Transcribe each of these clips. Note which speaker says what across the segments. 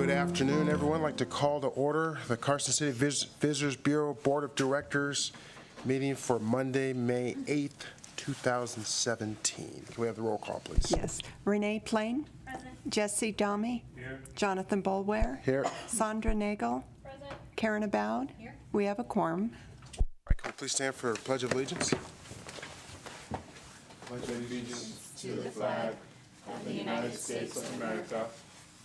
Speaker 1: Good afternoon, everyone. I'd like to call to order the Carson City Visitors Bureau Board of Directors meeting for Monday, May 8th, 2017. Can we have the roll call, please?
Speaker 2: Yes. Renee Plain. Present. Jesse Dahme. Here. Jonathan Boulware.
Speaker 1: Here.
Speaker 2: Sandra Nagel. Present. Karen Aboud. Here. We have a quorum.
Speaker 1: All right, can we please stand for Pledge of Allegiance?
Speaker 3: Pledge allegiance to the flag of the United States of America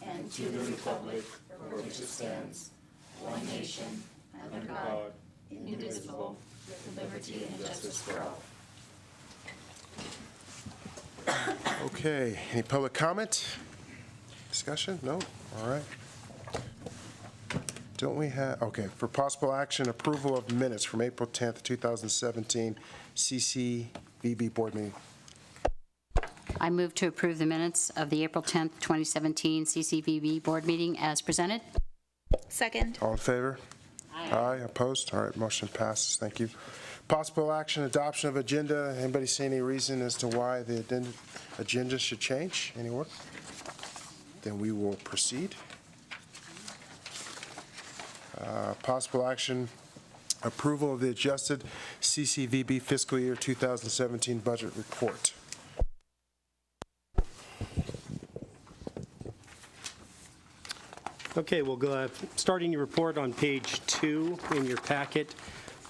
Speaker 3: and to the republic for which it stands, one nation, under God, indivisible, with liberty and justice for all.
Speaker 1: Okay, any public comment? Discussion? No? All right. Don't we have, okay, for possible action, approval of minutes from April 10th, 2017, CCVB board meeting.
Speaker 4: I move to approve the minutes of the April 10th, 2017 CCVB board meeting as presented.
Speaker 5: Second.
Speaker 1: All in favor? Aye. Opposed? All right, motion passes. Thank you. Possible action, adoption of agenda. Anybody see any reason as to why the agenda should change? Anyone? Then we will proceed. Possible action, approval of the adjusted CCVB fiscal year 2017 budget report.
Speaker 6: Okay, we'll go starting your report on page 2 in your packet.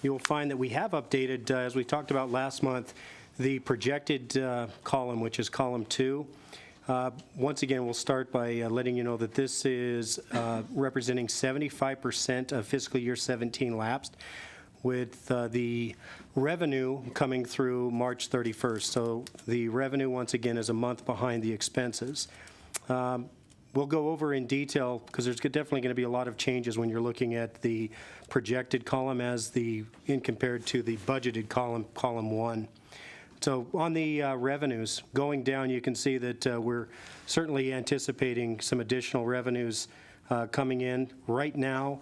Speaker 6: You will find that we have updated, as we talked about last month, the projected column, which is column 2. Once again, we'll start by letting you know that this is representing 75% of fiscal year 17 lapsed, with the revenue coming through March 31st. So the revenue, once again, is a month behind the expenses. We'll go over in detail because there's definitely going to be a lot of changes when you're looking at the projected column in compared to the budgeted column 1. So on the revenues, going down, you can see that we're certainly anticipating some additional revenues coming in right now.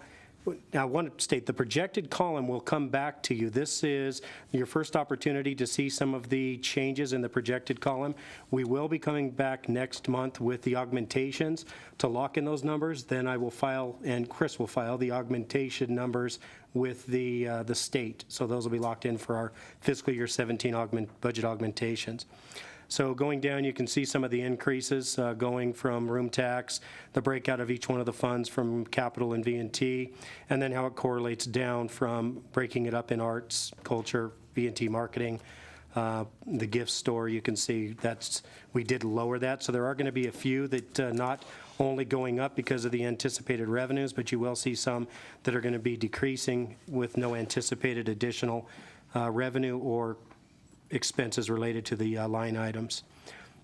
Speaker 6: Now, I want to state the projected column will come back to you. This is your first opportunity to see some of the changes in the projected column. We will be coming back next month with the augmentations to lock in those numbers. Then I will file, and Chris will file, the augmentation numbers with the state. So those will be locked in for our fiscal year 17 budget augmentations. So going down, you can see some of the increases going from room tax, the breakout of each one of the funds from capital and V&T, and then how it correlates down from breaking it up in arts, culture, V&T marketing, the gift store. You can see we did lower that. So there are going to be a few that not only going up because of the anticipated revenues, but you will see some that are going to be decreasing with no anticipated additional revenue or expenses related to the line items.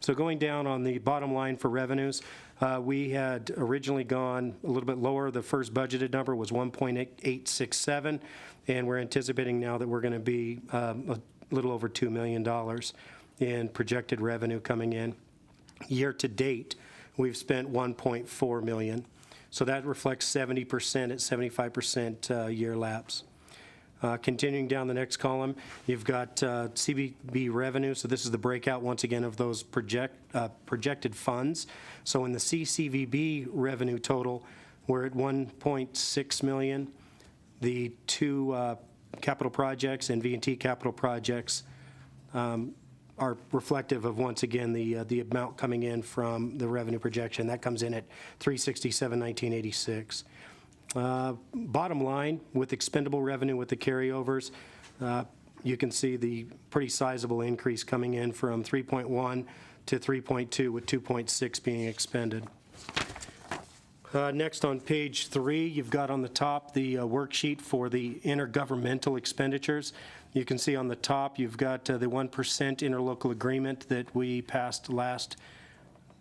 Speaker 6: So going down on the bottom line for revenues, we had originally gone a little bit lower. The first budgeted number was 1.867, and we're anticipating now that we're going to be a little over $2 million in projected revenue coming in. Year to date, we've spent $1.4 million. So that reflects 70% at 75% year lapse. Continuing down the next column, you've got CBB revenue. So this is the breakout, once again, of those projected funds. So in the CCVB revenue total, we're at $1.6 million. The two capital projects and V&T capital projects are reflective of, once again, the amount coming in from the revenue projection. That comes in at $367,1986. Bottom line, with expendable revenue with the carryovers, you can see the pretty sizable increase coming in from 3.1 to 3.2, with 2.6 being expended. Next on page 3, you've got on the top the worksheet for the intergovernmental expenditures. You can see on the top you've got the 1% interlocal agreement that we passed last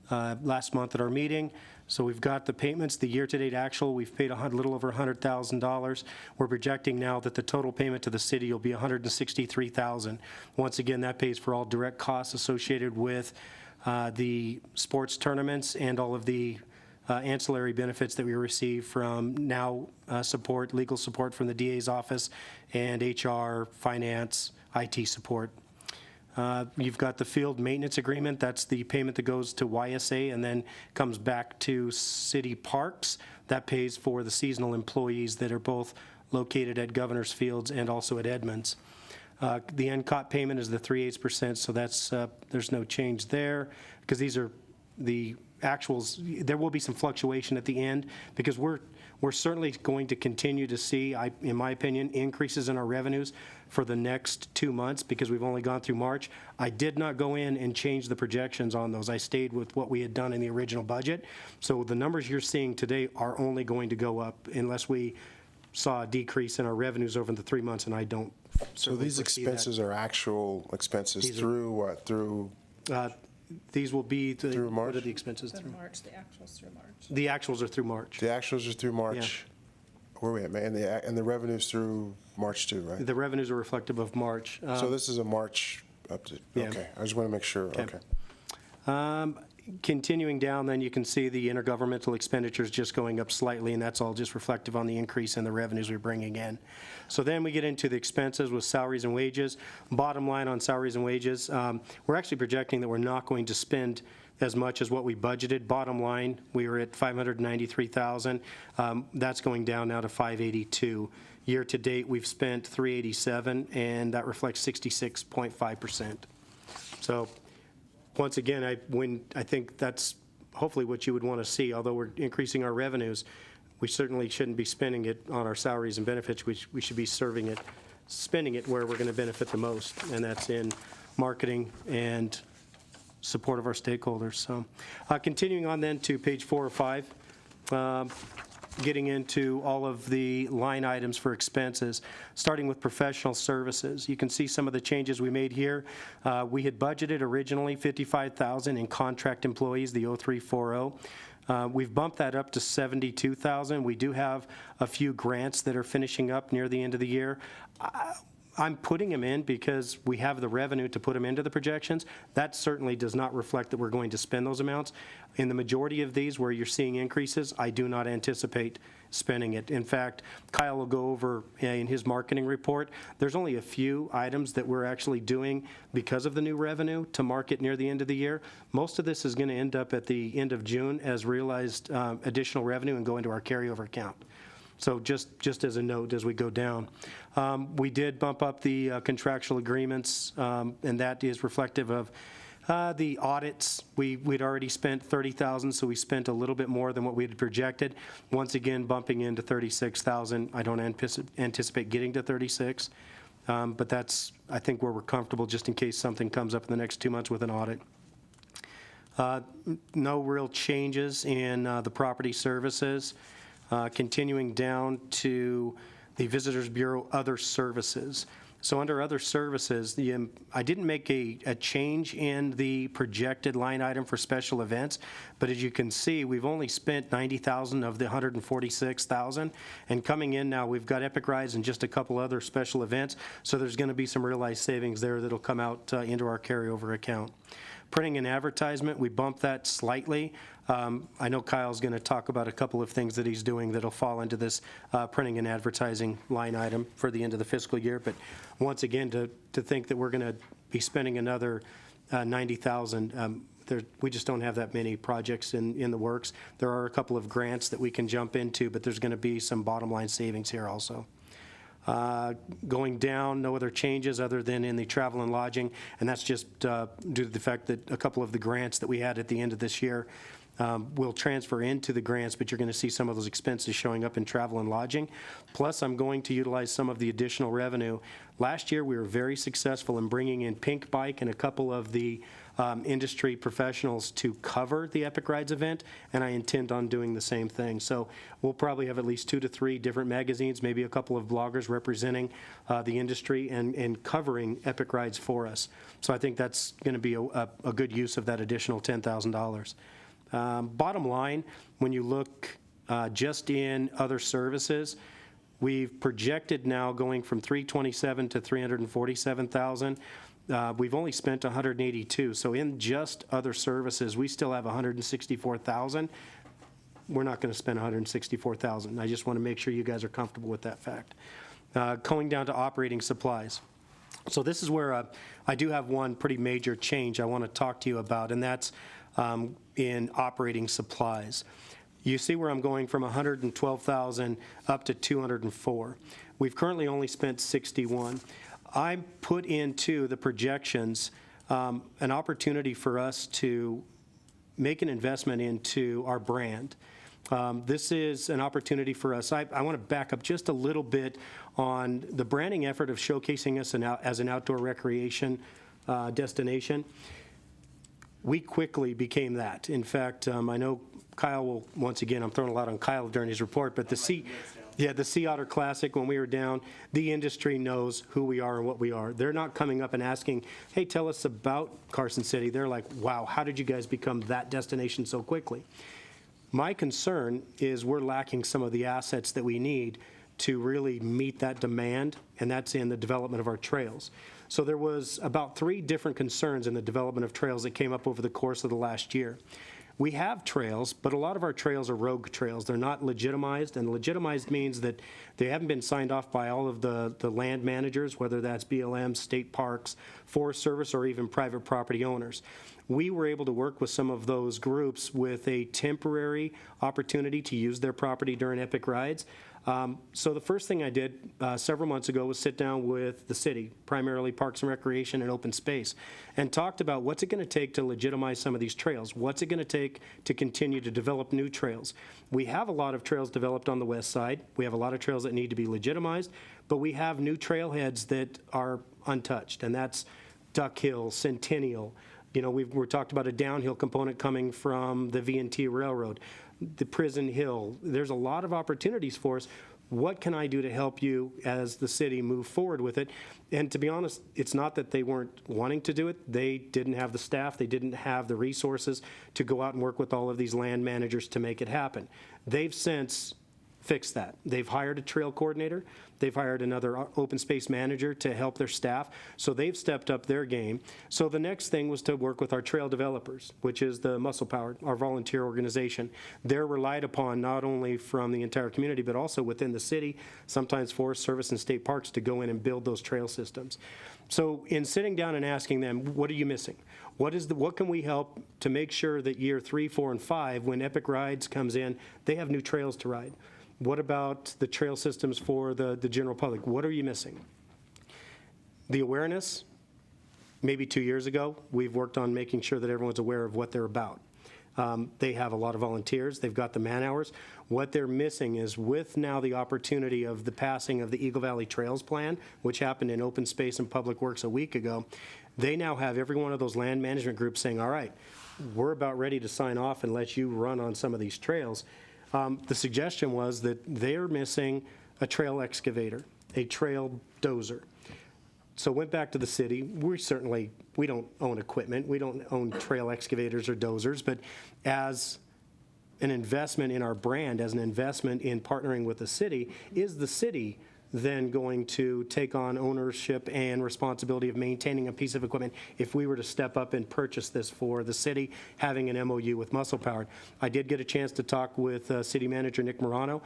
Speaker 6: month at our meeting. So we've got the payments, the year-to-date actual, we've paid a little over $100,000. We're projecting now that the total payment to the city will be $163,000. Once again, that pays for all direct costs associated with the sports tournaments and all of the ancillary benefits that we receive from now legal support from the DA's office, and HR, finance, IT support. You've got the field maintenance agreement. That's the payment that goes to YSA and then comes back to city parks. That pays for the seasonal employees that are both located at Governor's Fields and also at Edmonds. The NCOT payment is the 3/8%, so that's, there's no change there, because these are the actuals. There will be some fluctuation at the end, because we're certainly going to continue to see, in my opinion, increases in our revenues for the next 2 months, because we've only gone through March. I did not go in and change the projections on those. I stayed with what we had done in the original budget. So the numbers you're seeing today are only going to go up unless we saw a decrease in our revenues over the 3 months, and I don't.
Speaker 1: So these
Speaker 6: foresee that.
Speaker 1: expenses are actual expenses
Speaker 6: These are-
Speaker 1: through what? Through
Speaker 6: These will be,
Speaker 1: Through March?
Speaker 6: What are the expenses
Speaker 3: The
Speaker 6: through?
Speaker 3: March, the actuals through March.
Speaker 6: The actuals are through March.
Speaker 1: the actuals are through March. Where are we at, man? And the revenues through March too, right?
Speaker 6: The revenues are reflective of March.
Speaker 1: So this is a March up to,
Speaker 6: Yeah.
Speaker 1: okay. I just want to make sure, okay.
Speaker 6: Continuing down, then you can see the intergovernmental expenditures just going up slightly, and that's all just reflective on the increase in the revenues we're bringing in. So then we get into the expenses with salaries and wages. Bottom line on salaries and wages, we're actually projecting that we're not going to spend as much as what we budgeted. Bottom line, we were at $593,000. That's going down now to $582. Year to date, we've spent $387, and that reflects 66.5%. So once again, I think that's hopefully what you would want to see. Although we're increasing our revenues, we certainly shouldn't be spending it on our salaries and benefits. We should be spending it where we're going to benefit the most, and that's in marketing and support of our stakeholders. So continuing on then to page 4 or 5, getting into all of the line items for expenses, starting with professional services. You can see some of the changes we made here. We had budgeted originally $55,000 in contract employees, the 0340. We've bumped that up to $72,000. We do have a few grants that are finishing up near the end of the year. I'm putting them in because we have the revenue to put them into the projections. That certainly does not reflect that we're going to spend those amounts. In the majority of these where you're seeing increases, I do not anticipate spending it. In fact, Kyle will go over in his marketing report, there's only a few items that we're actually doing because of the new revenue to market near the end of the year. Most of this is going to end up at the end of June as realized additional revenue and go into our carryover account. So just as a note as we go down. We did bump up the contractual agreements, and that is reflective of the audits. We'd already spent $30,000, so we spent a little bit more than what we had projected. Once again, bumping into $36,000. I don't anticipate getting to $36,000, but that's, I think, where we're comfortable just in case something comes up in the next 2 months with an audit. No real changes in the property services. Continuing down to the Visitors Bureau Other Services. So under Other Services, I didn't make a change in the projected line item for special events, but as you can see, we've only spent $90,000 of the $146,000, and coming in now, we've got Epic Rides and just a couple other special events, so there's going to be some realized savings there that'll come out into our carryover account. Printing and advertisement, we bumped that slightly. I know Kyle's going to talk about a couple of things that he's doing that'll fall into this printing and advertising line item for the end of the fiscal year. But once again, to think that we're going to be spending another $90,000, we just don't have that many projects in the works. There are a couple of grants that we can jump into, but there's going to be some bottom line savings here also. Going down, no other changes other than in the travel and lodging, and that's just due to the fact that a couple of the grants that we had at the end of this year will transfer into the grants, but you're going to see some of those expenses showing up in travel and lodging. Plus, I'm going to utilize some of the additional revenue. Last year, we were very successful in bringing in Pink Bike and a couple of the industry professionals to cover the Epic Rides event, and I intend on doing the same thing. So we'll probably have at least 2 to 3 different magazines, maybe a couple of bloggers representing the industry and covering Epic Rides for us. So I think that's going to be a good use of that additional $10,000. Bottom line, when you look just in other services, we've projected now going from $327,000 to $347,000. We've only spent $182,000, so in just other services, we still have $164,000. We're not going to spend $164,000. I just want to make sure you guys are comfortable with that fact. Going down to operating supplies. So this is where I do have one pretty major change I want to talk to you about, and that's in operating supplies. You see where I'm going from 112,000 up to 204. We've currently only spent 61. I put into the projections an opportunity for us to make an investment into our brand. This is an opportunity for us. I want to back up just a little bit on the branding effort of showcasing us as an outdoor recreation destination. We quickly became that. In fact, I know Kyle will, once again, I'm throwing a lot on Kyle during his report, but the Sea Otter Classic, when we were down, the industry knows who we are and what we are. They're not coming up and asking, hey, tell us about Carson City. They're like, wow, how did you guys become that destination so quickly? My concern is we're lacking some of the assets that we need to really meet that demand, and that's in the development of our trails. So there was about 3 different concerns in the development of trails that came up over the course of the last year. We have trails, but a lot of our trails are rogue trails. They're not legitimized, and legitimized means that they haven't been signed off by all of the land managers, whether that's BLM, state parks, Forest Service, or even private property owners. We were able to work with some of those groups with a temporary opportunity to use their property during epic rides. So the first thing I did several months ago was sit down with the city, primarily Parks and Recreation and Open Space, and talked about what's it going to take to legitimize some of these trails. What's it going to take to continue to develop new trails? We have a lot of trails developed on the west side. We have a lot of trails that need to be legitimized, but we have new trailheads that are untouched, and that's Duck Hill, Centennial. You know, we're talked about a downhill component coming from the V&T Railroad, the Prison Hill. There's a lot of opportunities for us. What can I do to help you as the city move forward with it? And to be honest, it's not that they weren't wanting to do it. They didn't have the staff. They didn't have the resources to go out and work with all of these land managers to make it happen. They've since fixed that. They've hired a trail coordinator. They've hired another open space manager to help their staff. So they've stepped up their game. So the next thing was to work with our trail developers, which is the Muscle Powered, our volunteer organization. They're relied upon not only from the entire community, but also within the city, sometimes Forest Service and state parks, to go in and build those trail systems. So in sitting down and asking them, what are you missing? What can we help to make sure that year 3, 4, and 5, when Epic Rides comes in, they have new trails to ride? What about the trail systems for the general public? What are you missing? The awareness, maybe 2 years ago, we've worked on making sure that everyone's aware of what they're about. They have a lot of volunteers. They've got the man hours. What they're missing is, with now the opportunity of the passing of the Eagle Valley Trails Plan, which happened in Open Space and Public Works a week ago, they now have every one of those land management groups saying, all right, we're about ready to sign off and let you run on some of these trails. The suggestion was that they're missing a trail excavator, a trail dozer. So went back to the city. We don't own equipment. We don't own trail excavators or dozers, but as an investment in our brand, as an investment in partnering with the city, is the city then going to take on ownership and responsibility of maintaining a piece of equipment if we were to step up and purchase this for the city, having an MOU with Muscle Powered? I did get a chance to talk with City Manager Nick Morano.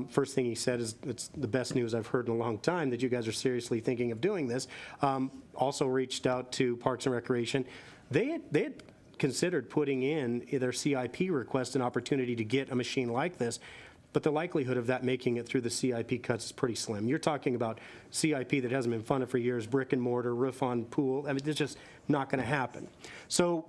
Speaker 6: First thing he said is, it's the best news I've heard in a long time that you guys are seriously thinking of doing this. Also reached out to Parks and Recreation. They had considered putting in their CIP request an opportunity to get a machine like this, but the likelihood of that making it through the CIP cuts is pretty slim. You're talking about CIP that hasn't been funded for years, brick and mortar, roof on pool. I mean, it's just not going to happen. So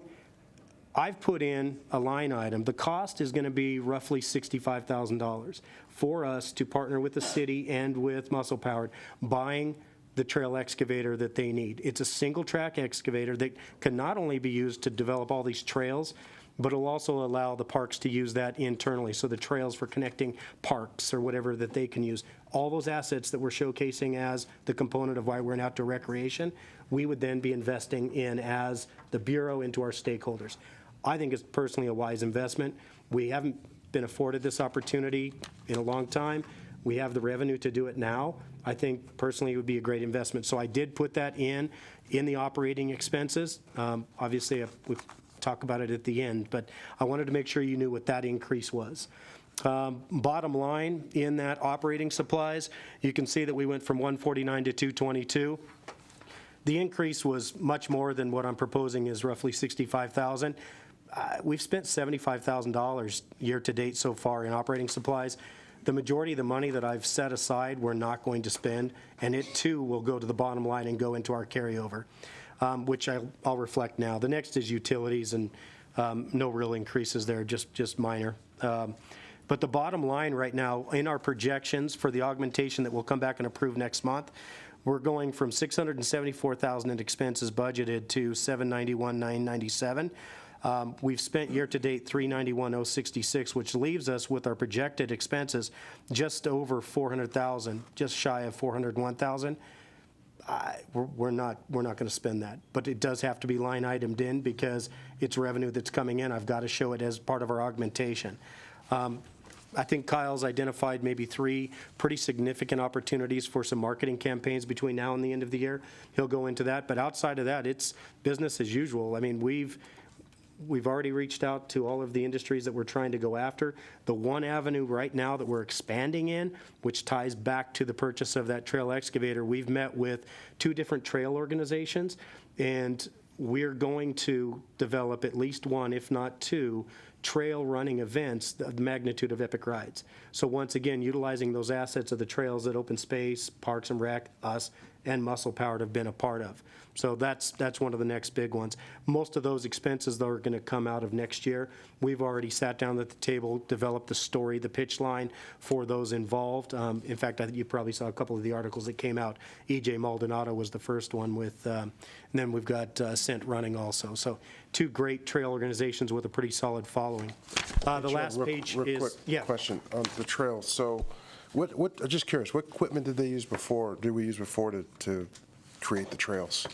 Speaker 6: I've put in a line item. The cost is going to be roughly $65,000 for us to partner with the city and with Muscle Powered, buying the trail excavator that they need. It's a single track excavator that can not only be used to develop all these trails, but it'll also allow the parks to use that internally. So the trails for connecting parks or whatever that they can use. All those assets that we're showcasing as the component of why we're in outdoor recreation, we would then be investing in as the Bureau into our stakeholders. I think it's personally a wise investment. We haven't been afforded this opportunity in a long time. We have the revenue to do it now. I think personally it would be a great investment. So I did put that in the operating expenses. Obviously, we've talk about it at the end, but I wanted to make sure you knew what that increase was. Bottom line, in that operating supplies, you can see that we went from 149 to 222. The increase was much more than what I'm proposing is roughly 65,000. we've spent $75,000 year-to-date so far in operating supplies. The majority of the money that I've set aside, we're not going to spend, and it too will go to the bottom line and go into our carryover, which I'll reflect now. The next is utilities, and no real increases there, just minor. But the bottom line right now, in our projections for the augmentation that we'll come back and approve next month, we're going from $674,000 in expenses budgeted to $791,997. We've spent year-to-date $391,066, which leaves us with our projected expenses just over $400,000, just shy of $401,000. We're not going to spend that, but it does have to be line itemed in because it's revenue that's coming in. I've got to show it as part of our augmentation. I think Kyle's identified maybe 3 pretty significant opportunities for some marketing campaigns between now and the end of the year. He'll go into that, but outside of that, it's business as usual. I mean, we've already reached out to all of the industries that we're trying to go after. The one avenue right now that we're expanding in, which ties back to the purchase of that trail excavator, we've met with 2 different trail organizations, and we're going to develop at least 1, if not 2, trail running events of the magnitude of Epic Rides. So once again, utilizing those assets of the trails that Open Space, Parks and Rec, us, and Muscle Powered have been a part of. So that's one of the next big ones. Most of those expenses, though, are going to come out of next year. We've already sat down at the table, developed the story, the pitch line for those involved. In fact, I think you probably saw a couple of the articles that came out. E.J. Maldonado was the first one with, and then we've got Scent Running also. So 2 great trail organizations with a pretty solid following. The last page is,
Speaker 1: quick
Speaker 6: yeah.
Speaker 1: question on the trails. So what, I'm just curious, what equipment did we use before to create the trails?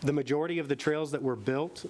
Speaker 6: The majority of the trails that were built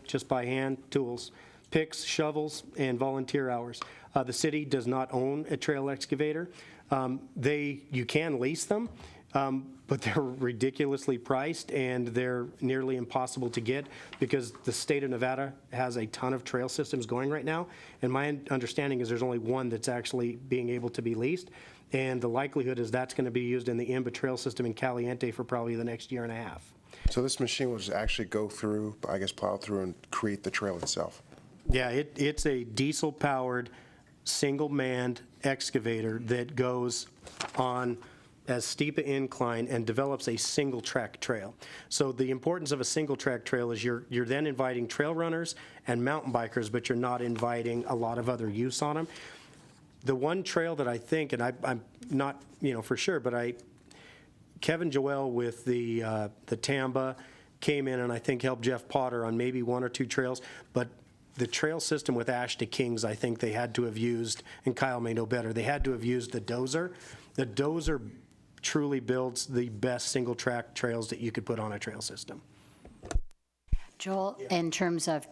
Speaker 6: just by hand tools, picks, shovels, and volunteer hours. The city does not own a trail excavator. You can lease them, but they're ridiculously priced and they're nearly impossible to get because the state of Nevada has a ton of trail systems going right now. And my understanding is there's only one that's actually being able to be leased. And the likelihood is that's going to be used in the IMBA trail system in Caliente for probably the next year and a half.
Speaker 1: So this machine will just actually go through, I guess, plow through and create the trail itself?
Speaker 6: Yeah, it's a diesel-powered, single-manned excavator that goes on as steep an incline and develops a single-track trail. So the importance of a single-track trail is you're then inviting trail runners and mountain bikers, but you're not inviting a lot of other use on them. The one trail that I think, and I'm not, for sure, but Kevin Joel with the Tamba came in and I think helped Jeff Potter on maybe 1 or 2 trails, but the trail system with Ash to Kings, I think they had to have used, and Kyle may know better, they had to have used the dozer. The dozer truly builds the best single-track trails that you could put on a trail system.
Speaker 4: Joel, in terms of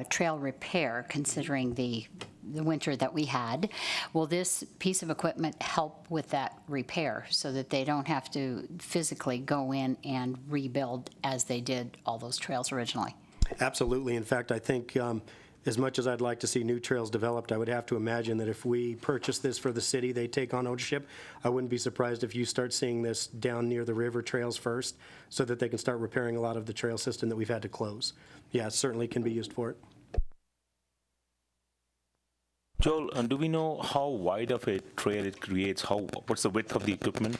Speaker 4: trail repair, considering the winter that we had, will this piece of equipment help with that repair so that they don't have to physically go in and rebuild as they did all those trails originally?
Speaker 6: Absolutely. In fact, I think as much as I'd like to see new trails developed, I would have to imagine that if we purchase this for the city, they take on ownership. I wouldn't be surprised if you start seeing this down near the river trails first so that they can start repairing a lot of the trail system that we've had to close. Yeah, it certainly can be used for it.
Speaker 5: Joel, do we know how wide of a trail it creates? What's the width of the equipment?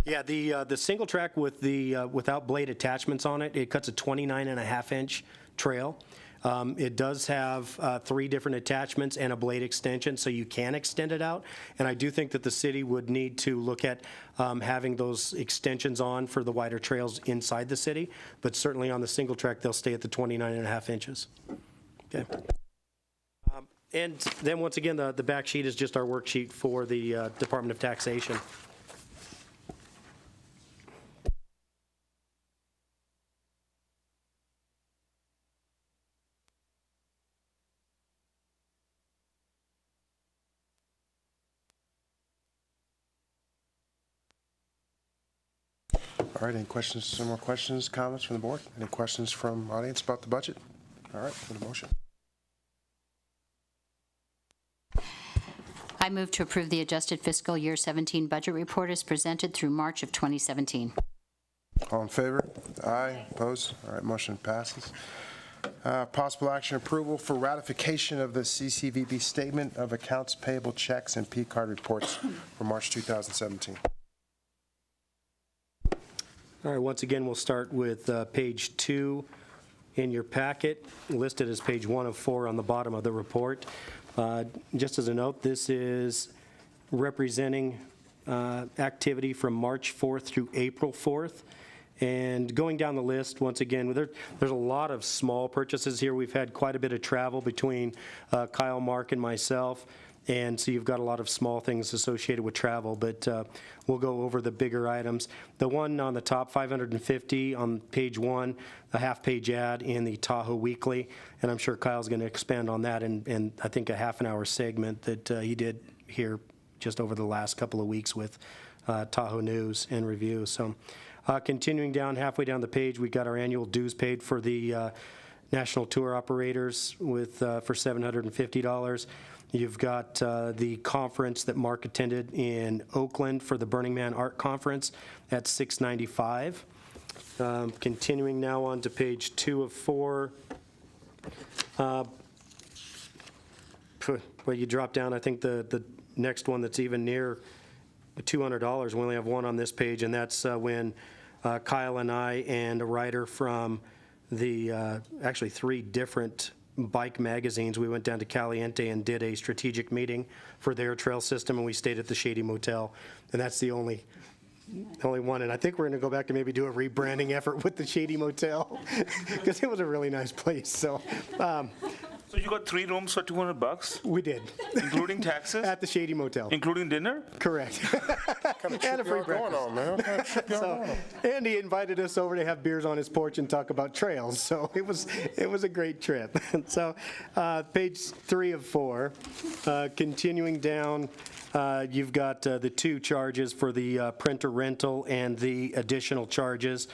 Speaker 6: Yeah, the single track with the without blade attachments on it, it cuts a 29.5-inch trail. It does have 3 different attachments and a blade extension, so you can extend it out. And I do think that the city would need to look at having those extensions on for the wider trails inside the city. But certainly on the single track, they'll stay at the 29.5 inches. Okay. And then once again, the back sheet is just our worksheet for the Department of Taxation.
Speaker 1: All right, any questions, some more questions, comments from the board? Any questions from audience about the budget? All right, for the motion.
Speaker 4: I move to approve the adjusted fiscal year 17 budget report as presented through March of 2017.
Speaker 1: All in favor? Aye. Opposed? All right, motion passes. Possible action approval for ratification of the CCVB Statement of Accounts Payable Checks and P-card reports for March 2017.
Speaker 6: All right, once again, we'll start with page 2 in your packet, listed as page 1 of 4 on the bottom of the report. Just as a note, this is representing activity from March 4th through April 4th. And going down the list, once again, there's a lot of small purchases here. We've had quite a bit of travel between Kyle, Mark, and myself. And so you've got a lot of small things associated with travel, but we'll go over the bigger items. The one on the top, $550 on page 1, a half-page ad in the Tahoe Weekly, and I'm sure Kyle's going to expand on that in I think a half-an-hour segment that he did here just over the last couple of weeks with Tahoe News and Review. So continuing down, halfway down the page, we got our annual dues paid for the national tour operators with for $750. You've got the conference that Mark attended in Oakland for the Burning Man Art Conference at $695. Continuing now on to page 2 of 4. Well, you drop down, I think the next one that's even near $200, we only have one on this page, and that's when Kyle and I and a writer from the, actually 3 different bike magazines, we went down to Caliente and did a strategic meeting for their trail system, and we stayed at the Shady Motel, and that's the only one. And I think we're going to go back and maybe do a rebranding effort with the Shady Motel because it was a really nice place. So
Speaker 5: So you got 3 rooms for $200,
Speaker 6: we did
Speaker 5: including taxes,
Speaker 6: at the Shady Motel.
Speaker 5: including dinner?
Speaker 6: Correct.
Speaker 1: Kind of
Speaker 6: And a
Speaker 1: trip
Speaker 6: free
Speaker 1: y'all going
Speaker 6: breakfast.
Speaker 1: on, man? What kind of trip y'all going on?
Speaker 6: And he invited us over to have beers on his porch and talk about trails. So it was a great trip. So page 3 of 4, continuing down, you've got the 2 charges for the printer rental and the additional charges.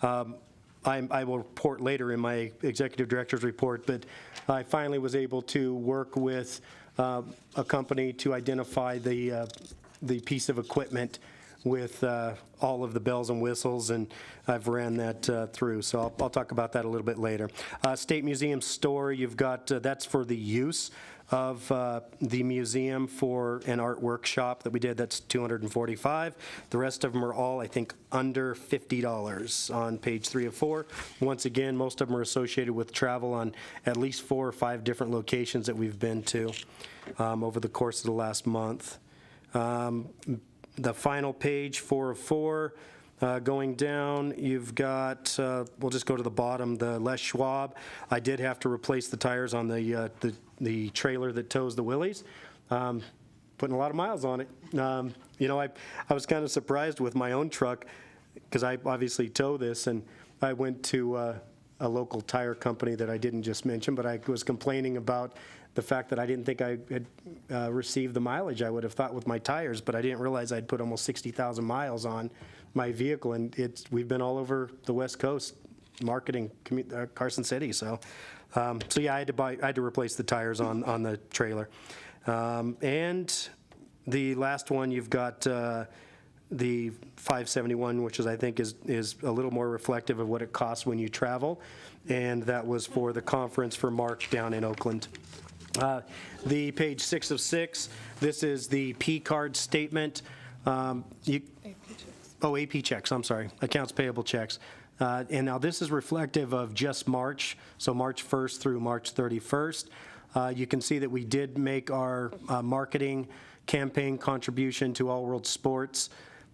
Speaker 6: I will report later in my executive director's report, but I finally was able to work with a company to identify the piece of equipment with all of the bells and whistles, and I've ran that through. So I'll talk about that a little bit later. State Museum store, you've got, that's for the use of the museum for an art workshop that we did. That's $245. The rest of them are all, I think, under $50 on page 3 of 4. Once again, most of them are associated with travel on at least 4 or 5 different locations that we've been to over the course of the last month. The final page, 4 of 4, going down, you've got, we'll just go to the bottom, the Les Schwab. I did have to replace the tires on the trailer that tows the Willys. Putting a lot of miles on it. You know, I was kind of surprised with my own truck because I obviously tow this, and I went to a local tire company that I didn't just mention, but I was complaining about the fact that I didn't think I had received the mileage I would have thought with my tires, but I didn't realize I'd put almost 60,000 miles on my vehicle, and we've been all over the West Coast marketing Carson City. So yeah, I had to replace the tires on the trailer. And the last one, you've got the 571, which is, I think, is a little more reflective of what it costs when you travel, and that was for the conference for March down in Oakland. The page 6 of 6, this is the P-card statement. AP checks, I'm sorry, accounts payable checks. And now this is reflective of just March, so March 1st through March 31st. You can see that we did make our marketing campaign contribution to All World Sports.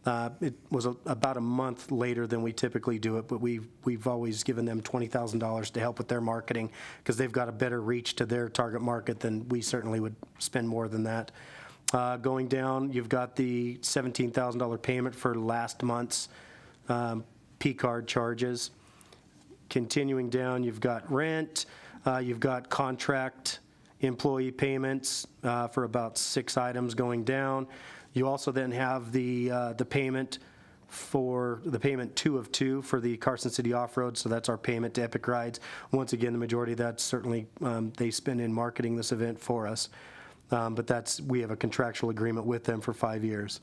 Speaker 6: It was about a month later than we typically do it, but we've always given them $20,000 to help with their marketing because they've got a better reach to their target market than we certainly would spend more than that. Going down, you've got the $17,000 payment for last month's P-card charges. Continuing down, you've got rent, you've got contract employee payments for about 6 items going down. You also then have the payment for the payment 2 of 2 for the Carson City Off-Road, so that's our payment to Epic Rides. Once again, the majority of that certainly they spend in marketing this event for us, but we have a contractual agreement with them for 5 years.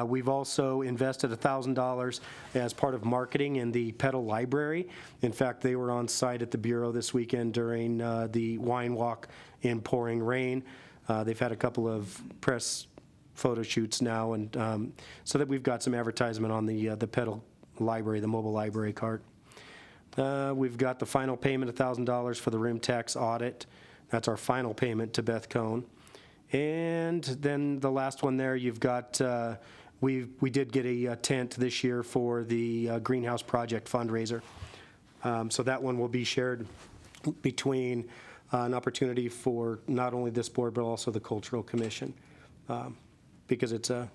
Speaker 6: We've also invested $1,000 as part of marketing in the Pedal Library. In fact, they were on site at the Bureau this weekend during the wine walk in pouring rain. They've had a couple of press photo shoots now, and so that we've got some advertisement on the Pedal Library, the mobile library cart. We've got the final payment, $1,000 for the room tax audit. That's our final payment to Beth Cohn. And then the last one there, you've got, we did get a tent this year for the Greenhouse Project fundraiser. So that one will be shared between an opportunity for not only this board, but also the Cultural Commission, because it's a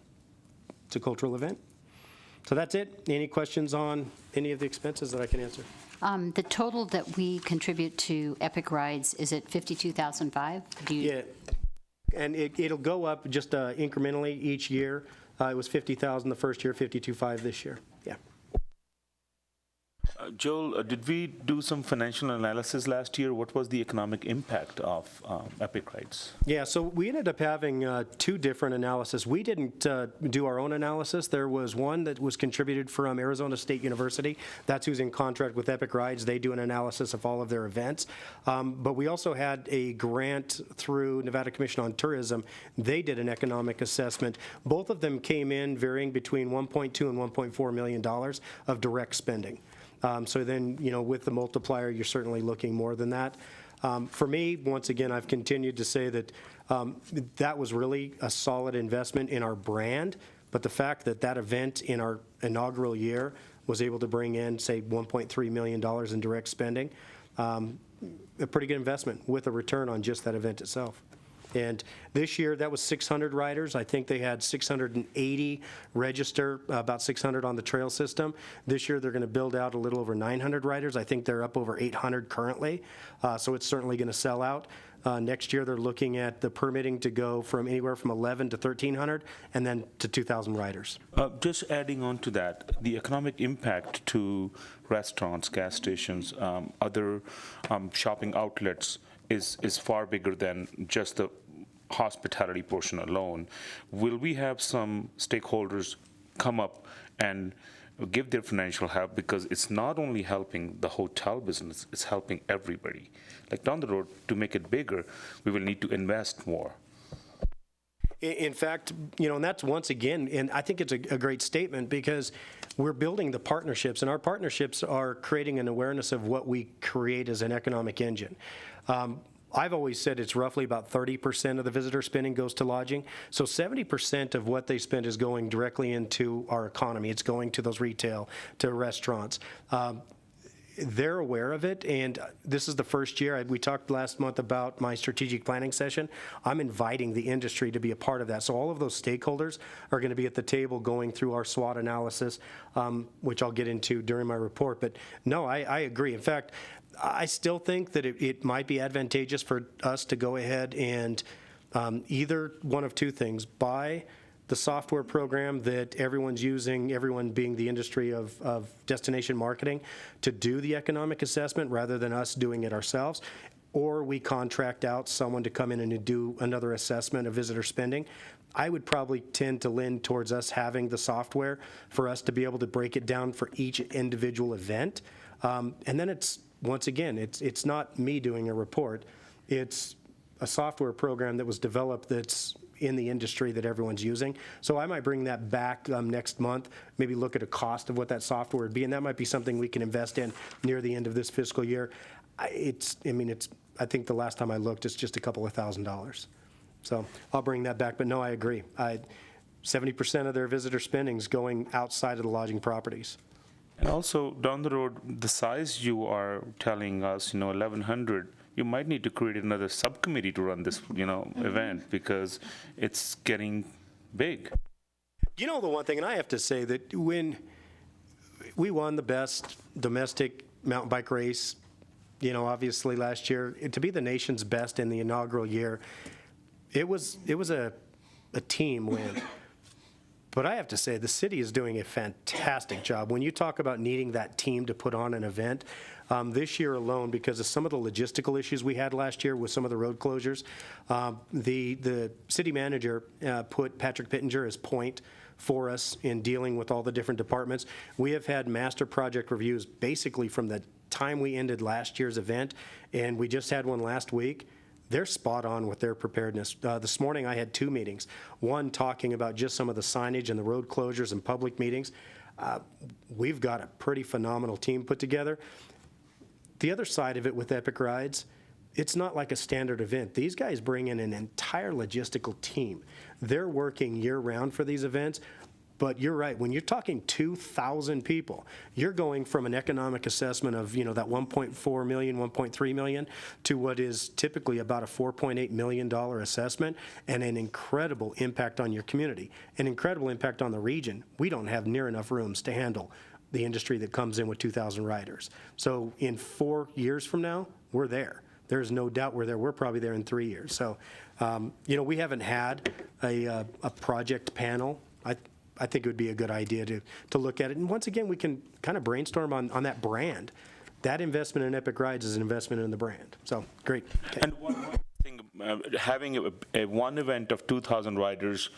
Speaker 6: cultural event. So that's it. Any questions on any of the expenses that I can answer?
Speaker 4: The total that we contribute to Epic Rides, is it $52,500?
Speaker 6: Yeah, and it'll go up just incrementally each year. It was $50,000 the first year, $52,500 this year. Yeah.
Speaker 5: Joel, did we do some financial analysis last year? What was the economic impact of Epic Rides?
Speaker 6: Yeah, so we ended up having two different analyses. We didn't do our own analysis. There was one that was contributed from Arizona State University. That's who's in contract with Epic Rides. They do an analysis of all of their events. But we also had a grant through Nevada Commission on Tourism. They did an economic assessment. Both of them came in varying between $1.2 and $1.4 million of direct spending. So then, you know, with the multiplier, you're certainly looking more than that. For me, once again, I've continued to say that that was really a solid investment in our brand, but the fact that that event in our inaugural year was able to bring in, say, $1.3 million in direct spending, a pretty good investment with a return on just that event itself. And this year, that was 600 riders. I think they had 680 register, about 600 on the trail system. This year, they're going to build out a little over 900 riders. I think they're up over 800 currently, so it's certainly going to sell out. Next year, they're looking at the permitting to go from anywhere from 11 to 1,300 and then to 2,000 riders.
Speaker 5: Just adding on to that, the economic impact to restaurants, gas stations, other shopping outlets is far bigger than just the hospitality portion alone. Will we have some stakeholders come up and give their financial help, because it's not only helping the hotel business, it's helping everybody. Like down the road, to make it bigger, we will need to invest more.
Speaker 6: In fact, you know, and that's once again, and I think it's a great statement, because we're building the partnerships, and our partnerships are creating an awareness of what we create as an economic engine. I've always said it's roughly about 30% of the visitor spending goes to lodging. So 70% of what they spend is going directly into our economy. It's going to those retail, to restaurants. They're aware of it, and this is the first year. We talked last month about my strategic planning session. I'm inviting the industry to be a part of that. So all of those stakeholders are going to be at the table going through our SWOT analysis, which I'll get into during my report. But no, I agree. In fact, I still think that it might be advantageous for us to go ahead and either one of two things: buy the software program that everyone's using, everyone being the industry of destination marketing, to do the economic assessment rather than us doing it ourselves, or we contract out someone to come in and do another assessment of visitor spending. I would probably tend to lean towards us having the software for us to be able to break it down for each individual event. And then it's, once again, it's not me doing a report. It's a software program that was developed that's in the industry that everyone's using. So I might bring that back next month, maybe look at a cost of what that software would be, and that might be something we can invest in near the end of this fiscal year. I think the last time I looked, it's just a couple of $1,000s. So I'll bring that back, but no, I agree. 70% of their visitor spending is going outside of the lodging properties.
Speaker 5: And also, down the road, the size you are telling us, 1,100, you might need to create another subcommittee to run this, event, because it's getting big.
Speaker 6: You know, the one thing, and I have to say that when we won the best domestic mountain bike race, obviously last year, to be the nation's best in the inaugural year, it was a team win. But I have to say, the city is doing a fantastic job. When you talk about needing that team to put on an event, this year alone, because of some of the logistical issues we had last year with some of the road closures, the city manager put Patrick Pittenger as point for us in dealing with all the different departments. We have had master project reviews basically from the time we ended last year's event, and we just had one last week. They're spot on with their preparedness. This morning I had 2 meetings, one talking about just some of the signage and the road closures and public meetings. We've got a pretty phenomenal team put together. The other side of it with Epic Rides, it's not like a standard event. These guys bring in an entire logistical team. They're working year-round for these events, but you're right. When you're talking 2,000 people, you're going from an economic assessment of, that $1.4 million, $1.3 million to what is typically about a $4.8 million assessment, and an incredible impact on your community, an incredible impact on the region. We don't have near enough rooms to handle the industry that comes in with 2,000 riders. So in 4 years from now, we're there. There's no doubt we're there. We're probably there in 3 years. So, we haven't had a project panel. I think it would be a good idea to look at it. And once again, we can kind of brainstorm on that brand. That investment in Epic Rides is an investment in the brand. So, great. Okay.
Speaker 5: And one thing, having a one event of 2,000 riders,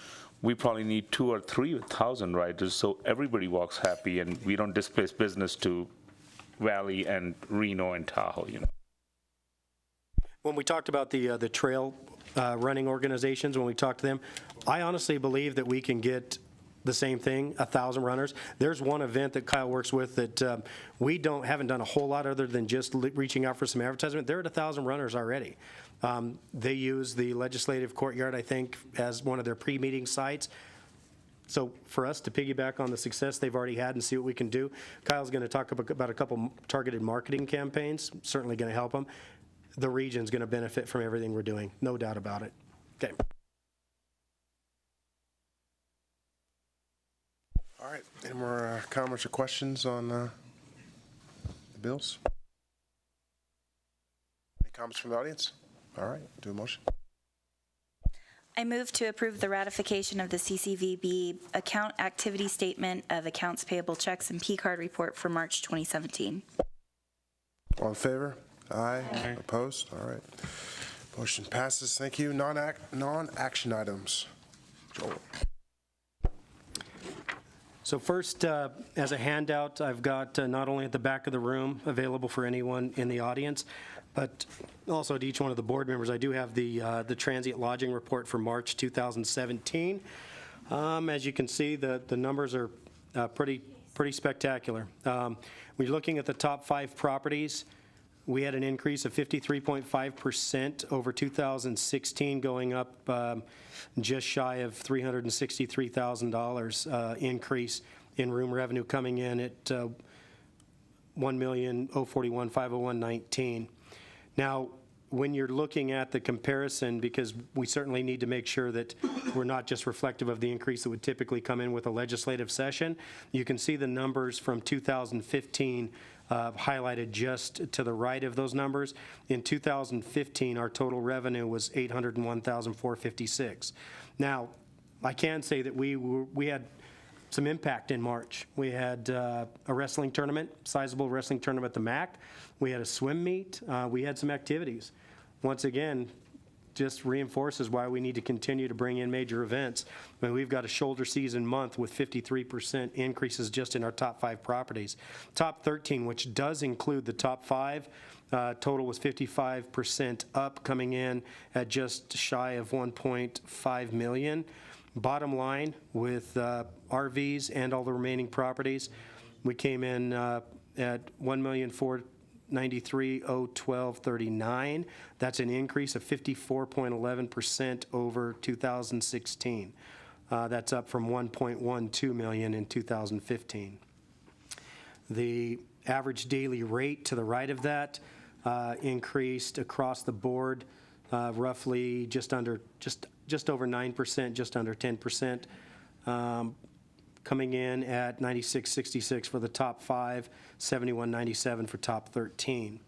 Speaker 5: we probably need 2,000 or 3,000 riders, so everybody walks happy, and we don't displace business to Valley and Reno and Tahoe,
Speaker 6: When we talked about the trail running organizations, when we talked to them, I honestly believe that we can get the same thing, 1,000 runners. There's one event that Kyle works with that we haven't done a whole lot other than just reaching out for some advertisement. They're at 1,000 runners already. They use the legislative courtyard, I think, as one of their pre-meeting sites. So for us to piggyback on the success they've already had and see what we can do, Kyle's going to talk about a couple targeted marketing campaigns, certainly going to help them. The region's going to benefit from everything we're doing, no doubt about it. Okay.
Speaker 1: All right, any more comments or questions on the bills? Any comments from the audience? All right, do a motion.
Speaker 3: I move to approve the ratification of the CCVB account activity statement of accounts payable checks and P-card report for March 2017.
Speaker 1: All in favor? Aye. Opposed? All right. Motion passes. Thank you. Non-action items. Joel.
Speaker 6: So first, as a handout, I've got not only at the back of the room available for anyone in the audience, but also to each one of the board members, I do have the transient lodging report for March 2017. As you can see, the numbers are pretty spectacular. When you're looking at the top 5 properties, we had an increase of 53.5% over 2016, going up just shy of $363,000 increase in room revenue, coming in at $1,041,501.19. Now, when you're looking at the comparison, because we certainly need to make sure that we're not just reflective of the increase that would typically come in with a legislative session, you can see the numbers from 2015 highlighted just to the right of those numbers. In 2015, our total revenue was $801,456. Now, I can say that we had some impact in March. We had a wrestling tournament, sizable wrestling tournament at the MAC. We had a swim meet. We had some activities. Once again, just reinforces why we need to continue to bring in major events. I mean, we've got a shoulder season month with 53% increases just in our top 5 properties. Top 13, which does include the top 5, total was 55% up, coming in at just shy of 1.5 million. Bottom line, with RVs and all the remaining properties, we came in at $1,493,012.39. That's an increase of 54.11% over 2016. That's up from 1.12 million in 2015. The average daily rate to the right of that increased across the board, roughly just over 9%, just under 10%, coming in at $96.66 for the top 5, $71.97 for top 13.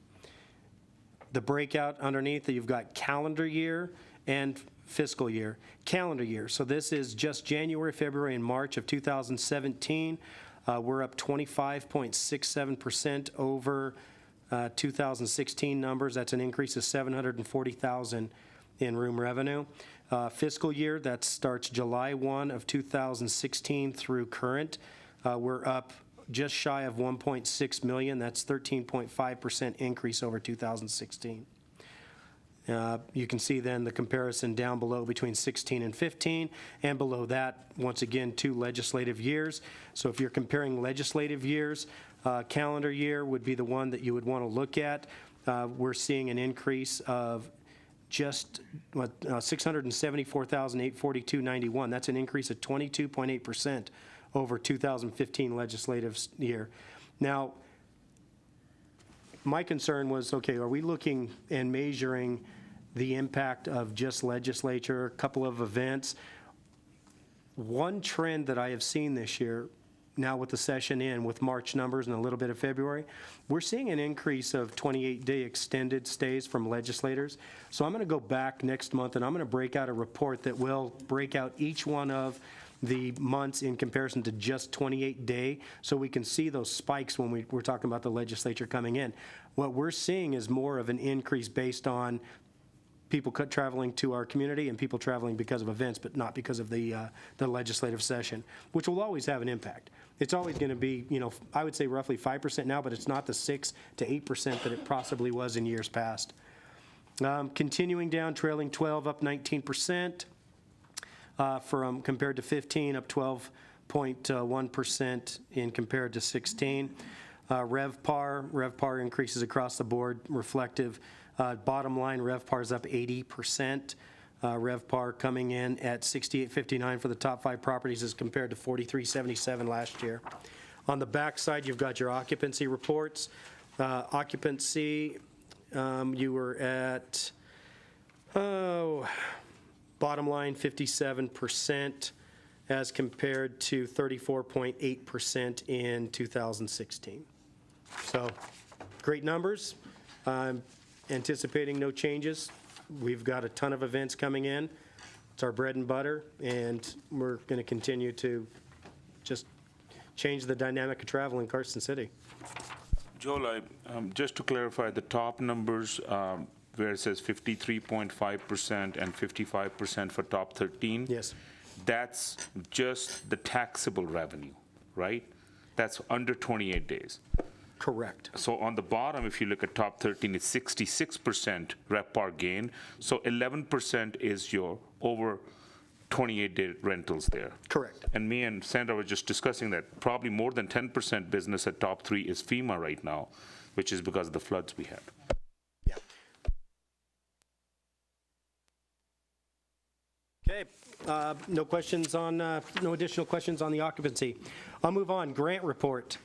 Speaker 6: The breakout underneath, you've got calendar year and fiscal year. Calendar year, so this is just January, February, and March of 2017. We're up 25.67% over 2016 numbers. That's an increase of $740,000 in room revenue. fiscal year. That starts July 1 of 2016 through current. We're up just shy of 1.6 million. That's 13.5% increase over 2016. You can see then the comparison down below between 16 and 15, and below that, once again, 2 legislative years. So if you're comparing legislative years, calendar year would be the one that you would want to look at. We're seeing an increase of just 674,842.91. That's an increase of 22.8% over 2015 legislative year. Now, my concern was, okay, are we looking and measuring the impact of just legislature, a couple of events? One trend that I have seen this year, now with the session in, with March numbers and a little bit of February, we're seeing an increase of 28-day extended stays from legislators. So I'm going to go back next month and I'm going to break out a report that will break out each one of the months in comparison to just 28-day, so we can see those spikes when we're talking about the legislature coming in. What we're seeing is more of an increase based on people traveling to our community and people traveling because of events, but not because of the legislative session, which will always have an impact. It's always going to be, I would say roughly 5% now, but it's not the 6 to 8% that it possibly was in years past. Continuing down, trailing 12 up 19%. From compared to 15, up 12.1% in compared to 16. RevPAR increases across the board, reflective. Bottom line, RevPAR is up 80%. RevPAR coming in at $68.59 for the top 5 properties as compared to $43.77 last year. On the back side, you've got your occupancy reports. Occupancy, you were at, bottom line, 57% as compared to 34.8% in 2016. So, great numbers. I'm anticipating no changes. We've got a ton of events coming in. It's our bread and butter, and we're going to continue to just change the dynamic of travel in Carson City.
Speaker 5: Joel, just to clarify, the top numbers, where it says 53.5% and 55% for top 13.
Speaker 6: Yes.
Speaker 5: That's just the taxable revenue, right? That's under 28 days.
Speaker 6: Correct.
Speaker 5: So on the bottom, if you look at top 13, it's 66% RevPAR gain. So 11% is your over 28-day rentals there.
Speaker 6: Correct.
Speaker 5: And me and Sandra were just discussing that probably more than 10% business at top 3 is FEMA right now, which is because of the floods we had.
Speaker 6: Yeah. Okay. No questions on, no additional questions on the occupancy. I'll move on. Grant report.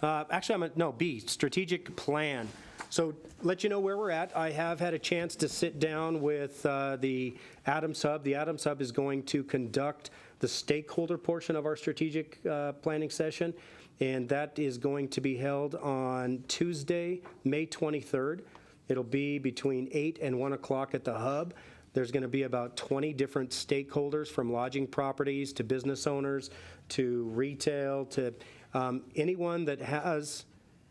Speaker 6: Actually, B, strategic plan. So let you know where we're at. I have had a chance to sit down with the Adams Hub. The Adams Hub is going to conduct the stakeholder portion of our strategic planning session, and that is going to be held on Tuesday, May 23rd. It'll be between 8 and 1 o'clock at the Hub. There's going to be about 20 different stakeholders, from lodging properties to business owners to retail to anyone that has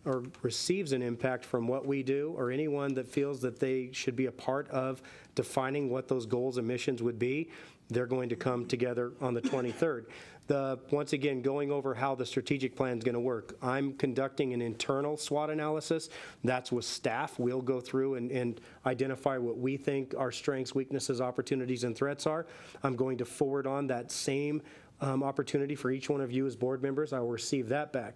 Speaker 6: or receives an impact from what we do, or anyone that feels that they should be a part of defining what those goals and missions would be. They're going to come together on the 23rd. Once again, going over how the strategic plan is going to work. I'm conducting an internal SWOT analysis. That's with staff. We'll go through and identify what we think our strengths, weaknesses, opportunities, and threats are. I'm going to forward on that same opportunity for each one of you as board members. I will receive that back.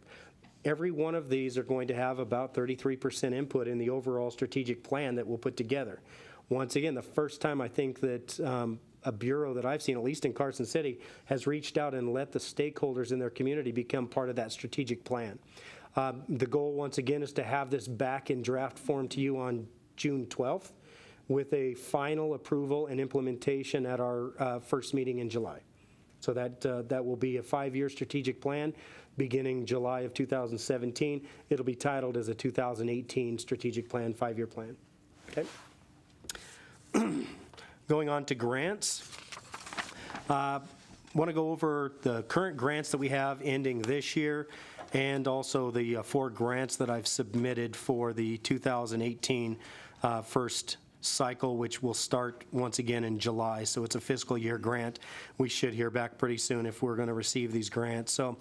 Speaker 6: Every one of these are going to have about 33% input in the overall strategic plan that we'll put together. Once again, the first time I think that a bureau that I've seen, at least in Carson City, has reached out and let the stakeholders in their community become part of that strategic plan. The goal, once again, is to have this back in draft form to you on June 12th with a final approval and implementation at our first meeting in July. So that will be a 5-year strategic plan beginning July of 2017. It'll be titled as a 2018 strategic plan, 5-year plan. Okay. Going on to grants. Want to go over the current grants that we have ending this year, and also the 4 grants that I've submitted for the 2018 first cycle, which will start once again in July. So it's a fiscal year grant. We should hear back pretty soon if we're going to receive these grants. So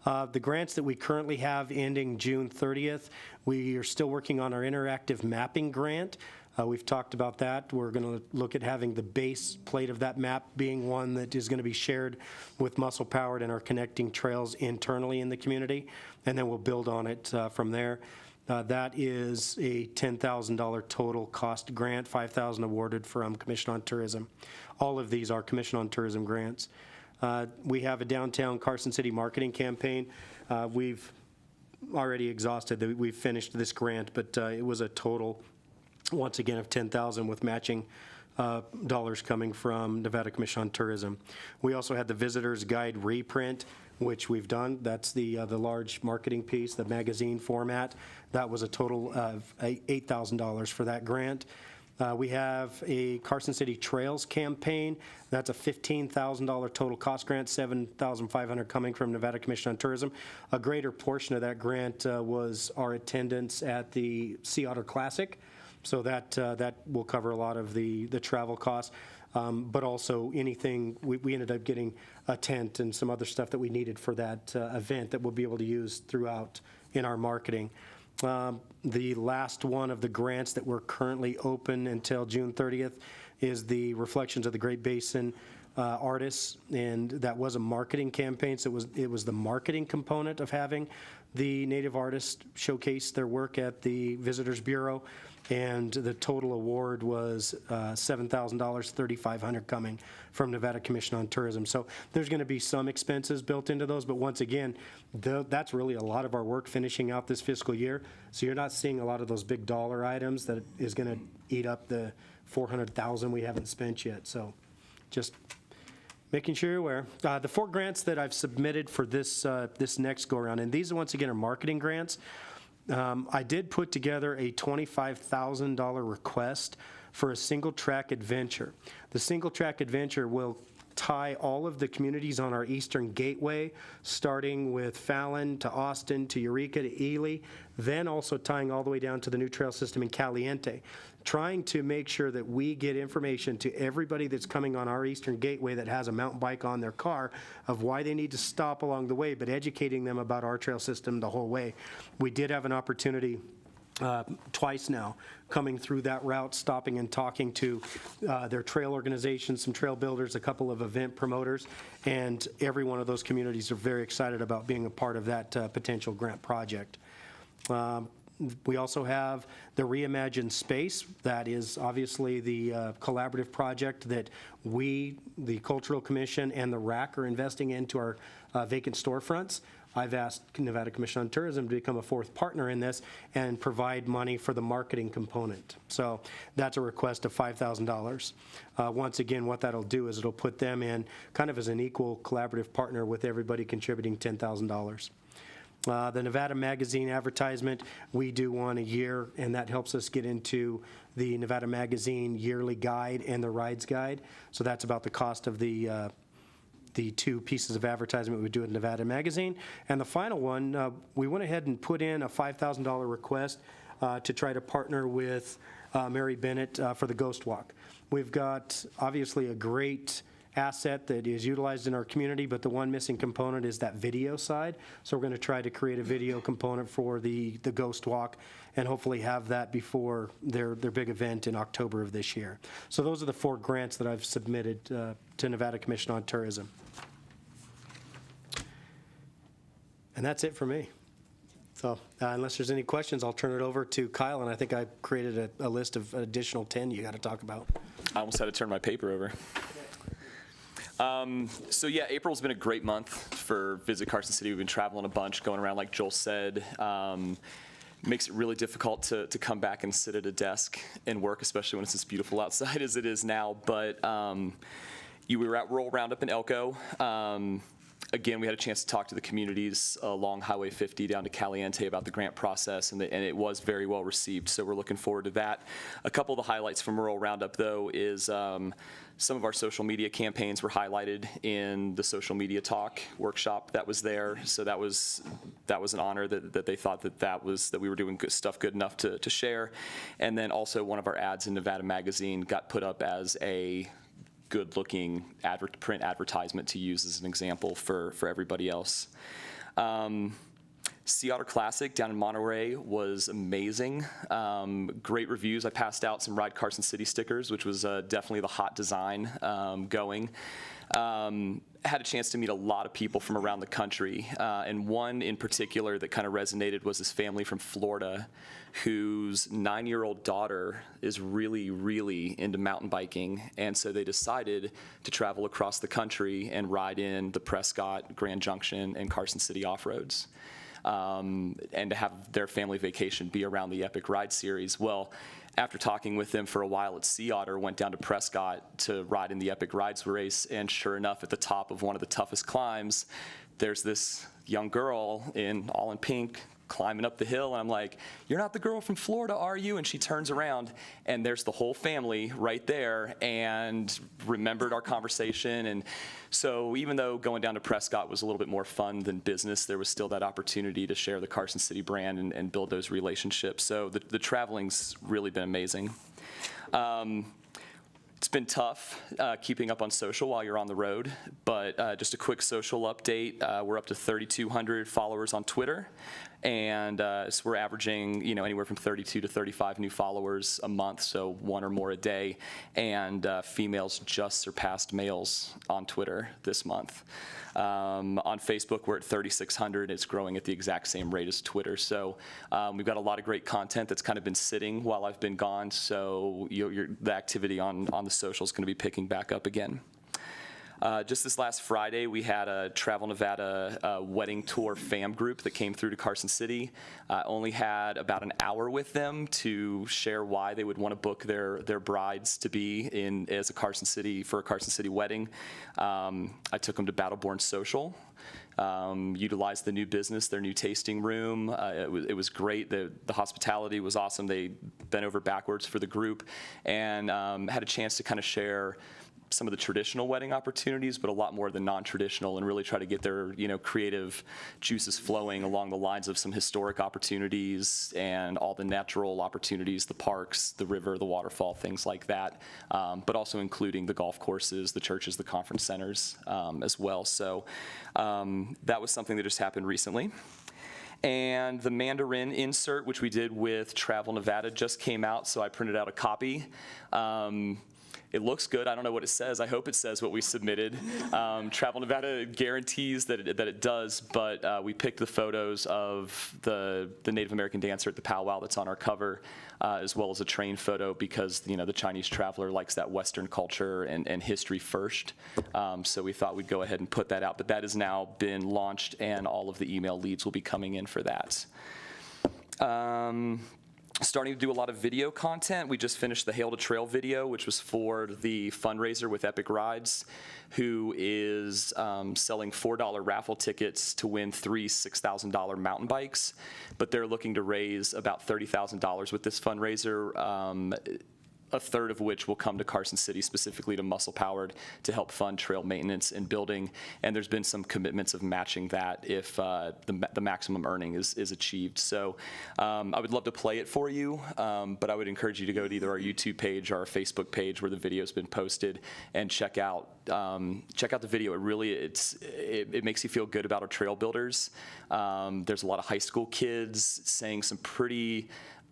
Speaker 6: the grants that we currently have ending June 30th, we are still working on our interactive mapping grant. We've talked about that. We're going to look at having the base plate of that map being one that is going to be shared with Muscle Powered and our connecting trails internally in the community, and then we'll build on it from there. That is a $10,000 total cost grant, $5,000 awarded from Commission on Tourism. All of these are Commission on Tourism grants. We have a downtown Carson City marketing campaign. We've already exhausted, we've finished this grant, but it was a total, once again, of $10,000 with matching dollars coming from Nevada Commission on Tourism. We also had the Visitor's Guide reprint, which we've done. That's the large marketing piece, the magazine format. That was a total of $8,000 for that grant. We have a Carson City Trails campaign. That's a $15,000 total cost grant, $7,500 coming from Nevada Commission on Tourism. A greater portion of that grant was our attendance at the Sea Otter Classic. So that will cover a lot of the travel costs, but also anything, we ended up getting a tent and some other stuff that we needed for that event that we'll be able to use throughout in our marketing. The last one of the grants that were currently open until June 30th is the Reflections of the Great Basin artists, and that was a marketing campaign, so it was the marketing component of having the Native artists showcase their work at the Visitors Bureau, and the total award was $7,000, $3,500 coming from Nevada Commission on Tourism. So there's going to be some expenses built into those, but once again, that's really a lot of our work finishing out this fiscal year. So you're not seeing a lot of those big dollar items that is going to eat up the $400,000 we haven't spent yet. So just making sure you're aware. The 4 grants that I've submitted for this next go-around, and these, once again, are marketing grants. I did put together a $25,000 request for a single-track adventure. The single-track adventure will tie all of the communities on our Eastern Gateway, starting with Fallon to Austin to Eureka to Ely, then also tying all the way down to the new trail system in Caliente, trying to make sure that we get information to everybody that's coming on our Eastern Gateway that has a mountain bike on their car of why they need to stop along the way, but educating them about our trail system the whole way. We did have an opportunity twice now, coming through that route, stopping and talking to their trail organizations, some trail builders, a couple of event promoters, and every one of those communities are very excited about being a part of that potential grant project. We also have the Reimagine Space. That is obviously the collaborative project that we, the Cultural Commission, and the RAC are investing into our vacant storefronts. I've asked Nevada Commission on Tourism to become a 4th partner in this and provide money for the marketing component. So that's a request of $5,000. Once again, what that'll do is it'll put them in kind of as an equal collaborative partner with everybody contributing $10,000. The Nevada Magazine advertisement, we do one a year, and that helps us get into the Nevada Magazine yearly guide and the rides guide. So that's about the cost of the 2 pieces of advertisement we do at Nevada Magazine. And the final one, we went ahead and put in a $5,000 request to try to partner with Mary Bennett for the Ghost Walk. We've got obviously a great asset that is utilized in our community, but the one missing component is that video side. So we're going to try to create a video component for the Ghost Walk and hopefully have that before their big event in October of this year. So those are the 4 grants that I've submitted to Nevada Commission on Tourism. And that's it for me. So unless there's any questions, I'll turn it over to Kyle, and I think I created a list of additional 10 you got to talk about.
Speaker 7: I almost had to turn my paper over. So yeah, April's been a great month for Visit Carson City. We've been traveling a bunch, going around like Joel said. Makes it really difficult to come back and sit at a desk and work, especially when it's as beautiful outside as it is now. But we were at Rural Roundup in Elko. Again, we had a chance to talk to the communities along Highway 50 down to Caliente about the grant process, and it was very well received, so we're looking forward to that. A couple of the highlights from Rural Roundup, though, is some of our social media campaigns were highlighted in the social media talk workshop that was there, so that was an honor that they thought that we were doing good enough to share. And then also one of our ads in Nevada Magazine got put up as a good-looking print advertisement to use as an example for everybody else. Sea Otter Classic down in Monterey was amazing. Great reviews. I passed out some Ride Carson City stickers, which was definitely the hot design going. Had a chance to meet a lot of people from around the country, and one in particular that kind of resonated was this family from Florida whose 9-year-old daughter is really, really into mountain biking, and so they decided to travel across the country and ride in the Prescott, Grand Junction, and Carson City off-roads. And to have their family vacation be around the Epic Ride Series. Well, after talking with them for a while at Sea Otter, went down to Prescott to ride in the Epic Rides race, and sure enough, at the top of one of the toughest climbs, there's this young girl all in pink, climbing up the hill, and I'm like, "You're not the girl from Florida, are you?" And she turns around, and there's the whole family right there, and remembered our conversation. And so even though going down to Prescott was a little bit more fun than business, there was still that opportunity to share the Carson City brand and build those relationships. So the traveling's really been amazing. It's been tough keeping up on social while you're on the road, but just a quick social update. We're up to 3,200 followers on Twitter, and so we're averaging anywhere from 32 to 35 new followers a month, so one or more a day, and females just surpassed males on Twitter this month. On Facebook, we're at 3,600. It's growing at the exact same rate as Twitter. So we've got a lot of great content that's kind of been sitting while I've been gone. So the activity on the social is going to be picking back up again. Just this last Friday, we had a Travel Nevada wedding tour fam group that came through to Carson City. Only had about an hour with them to share why they would want to book their brides to be for a Carson City wedding. I took them to Battleborn Social. Utilized the new business, their new tasting room. It was great. The hospitality was awesome. They bent over backwards for the group, and had a chance to kind of share some of the traditional wedding opportunities, but a lot more of the non-traditional, and really try to get their creative juices flowing along the lines of some historic opportunities and all the natural opportunities, the parks, the river, the waterfall, things like that, but also including the golf courses, the churches, the conference centers as well. So that was something that just happened recently. And the Mandarin insert, which we did with Travel Nevada, just came out, so I printed out a copy. It looks good. I don't know what it says. I hope it says what we submitted. Travel Nevada guarantees that it does, but we picked the photos of the Native American dancer at the powwow that's on our cover, as well as a train photo, because the Chinese traveler likes that Western culture and history first. So we thought we'd go ahead and put that out. But that has now been launched, and all of the email leads will be coming in for that. Starting to do a lot of video content. We just finished the Hail to Trail video, which was for the fundraiser with Epic Rides, who is selling $4 raffle tickets to win 3 $6,000 mountain bikes. But they're looking to raise about $30,000 with this fundraiser, a third of which will come to Carson City, specifically to Muscle Powered, to help fund trail maintenance and building. And there's been some commitments of matching that if the maximum earning is achieved. So I would love to play it for you, but I would encourage you to go to either our YouTube page or our Facebook page where the video's been posted, and check out the video. It makes you feel good about our trail builders. There's a lot of high school kids saying some pretty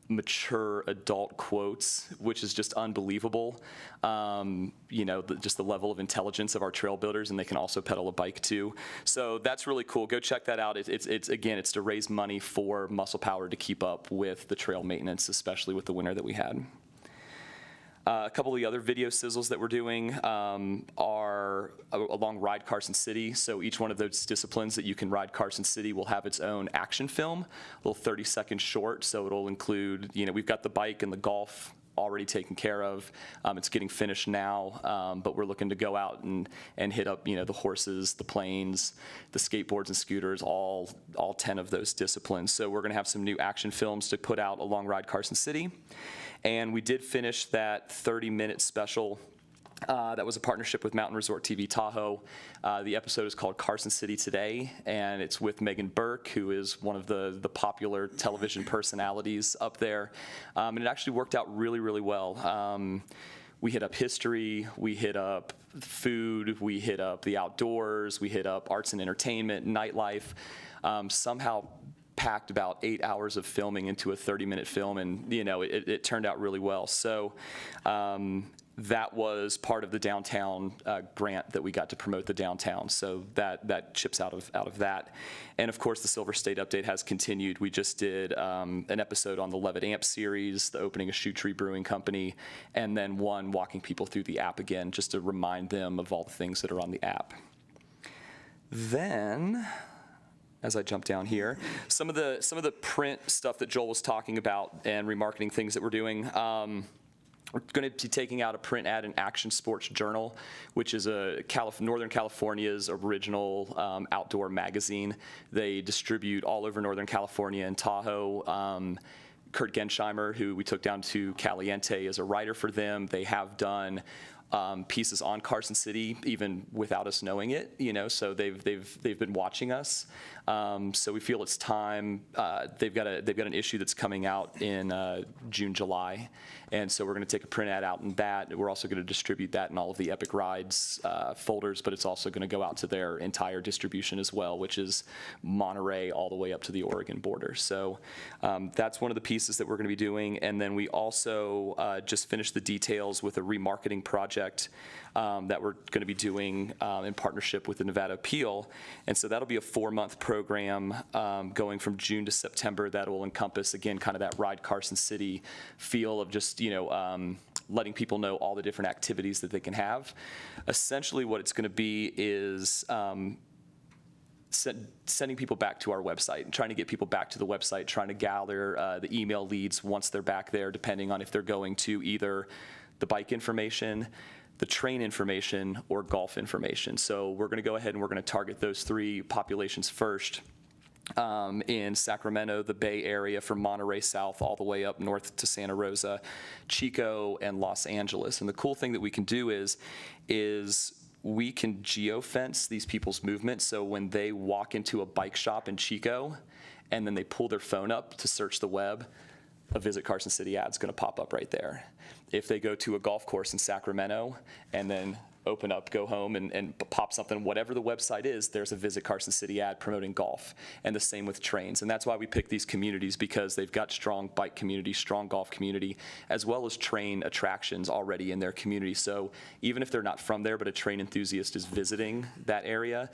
Speaker 7: mature adult quotes, which is just unbelievable. Just the level of intelligence of our trail builders, and they can also pedal a bike too. So that's really cool. Go check that out. It's to raise money for Muscle Power to keep up with the trail maintenance, especially with the winter that we had. A couple of the other video sizzles that we're doing are along Ride Carson City. So each one of those disciplines that you can ride Carson City will have its own action film, a little 30-second short. So it'll include, we've got the bike and the golf already taken care of. It's getting finished now, but we're looking to go out and hit up, the horses, the planes, the skateboards and scooters, all 10 of those disciplines. So we're going to have some new action films to put out along Ride Carson City. And we did finish that 30-minute special that was a partnership with Mountain Resort TV Tahoe. The episode is called Carson City Today, and it's with Megan Burke, who is one of the popular television personalities up there. And it actually worked out really, really well. We hit up history, we hit up food, we hit up the outdoors, we hit up arts and entertainment, nightlife. Somehow packed about 8 hours of filming into a 30-minute film, and it turned out really well. So that was part of the downtown grant that we got to promote the downtown. So that chips out of that. And of course, the Silver State Update has continued. We just did an episode on the Levitt Amp series, the opening of Shoe Tree Brewing Company, and then one walking people through the app again, just to remind them of all the things that are on the app. Then, as I jump down here, some of the print stuff that Joel was talking about and remarketing things that we're doing. We're going to be taking out a print ad in Action Sports Journal, which is Northern California's original outdoor magazine. They distribute all over Northern California and Tahoe. Kurt Gensheimer, who we took down to Caliente, is a writer for them. They have done pieces on Carson City, even without us knowing it, so they've been watching us. So we feel it's time. They've got an issue that's coming out in June, July, and so we're going to take a print ad out in that. We're also going to distribute that in all of the Epic Rides folders, but it's also going to go out to their entire distribution as well, which is Monterey all the way up to the Oregon border. So that's one of the pieces that we're going to be doing, and then we also just finished the details with a remarketing project that we're going to be doing in partnership with the Nevada Appeal. And so that'll be a 4-month program going from June to September that will encompass, again, kind of that Ride Carson City feel of just, letting people know all the different activities that they can have. Essentially what it's going to be is sending people back to our website and trying to get people back to the website, trying to gather the email leads once they're back there, depending on if they're going to either the bike information, the train information, or golf information. So we're going to go ahead and we're going to target those 3 populations first. In Sacramento, the Bay Area, from Monterey South all the way up north to Santa Rosa, Chico, and Los Angeles. And the cool thing that we can do is we can geofence these people's movement. So when they walk into a bike shop in Chico and then they pull their phone up to search the web, a Visit Carson City ad's going to pop up right there. If they go to a golf course in Sacramento and then open up, go home, and pop something, whatever the website is, there's a Visit Carson City ad promoting golf. And the same with trains. And that's why we pick these communities, because they've got strong bike community, strong golf community, as well as train attractions already in their community. So even if they're not from there, but a train enthusiast is visiting that area,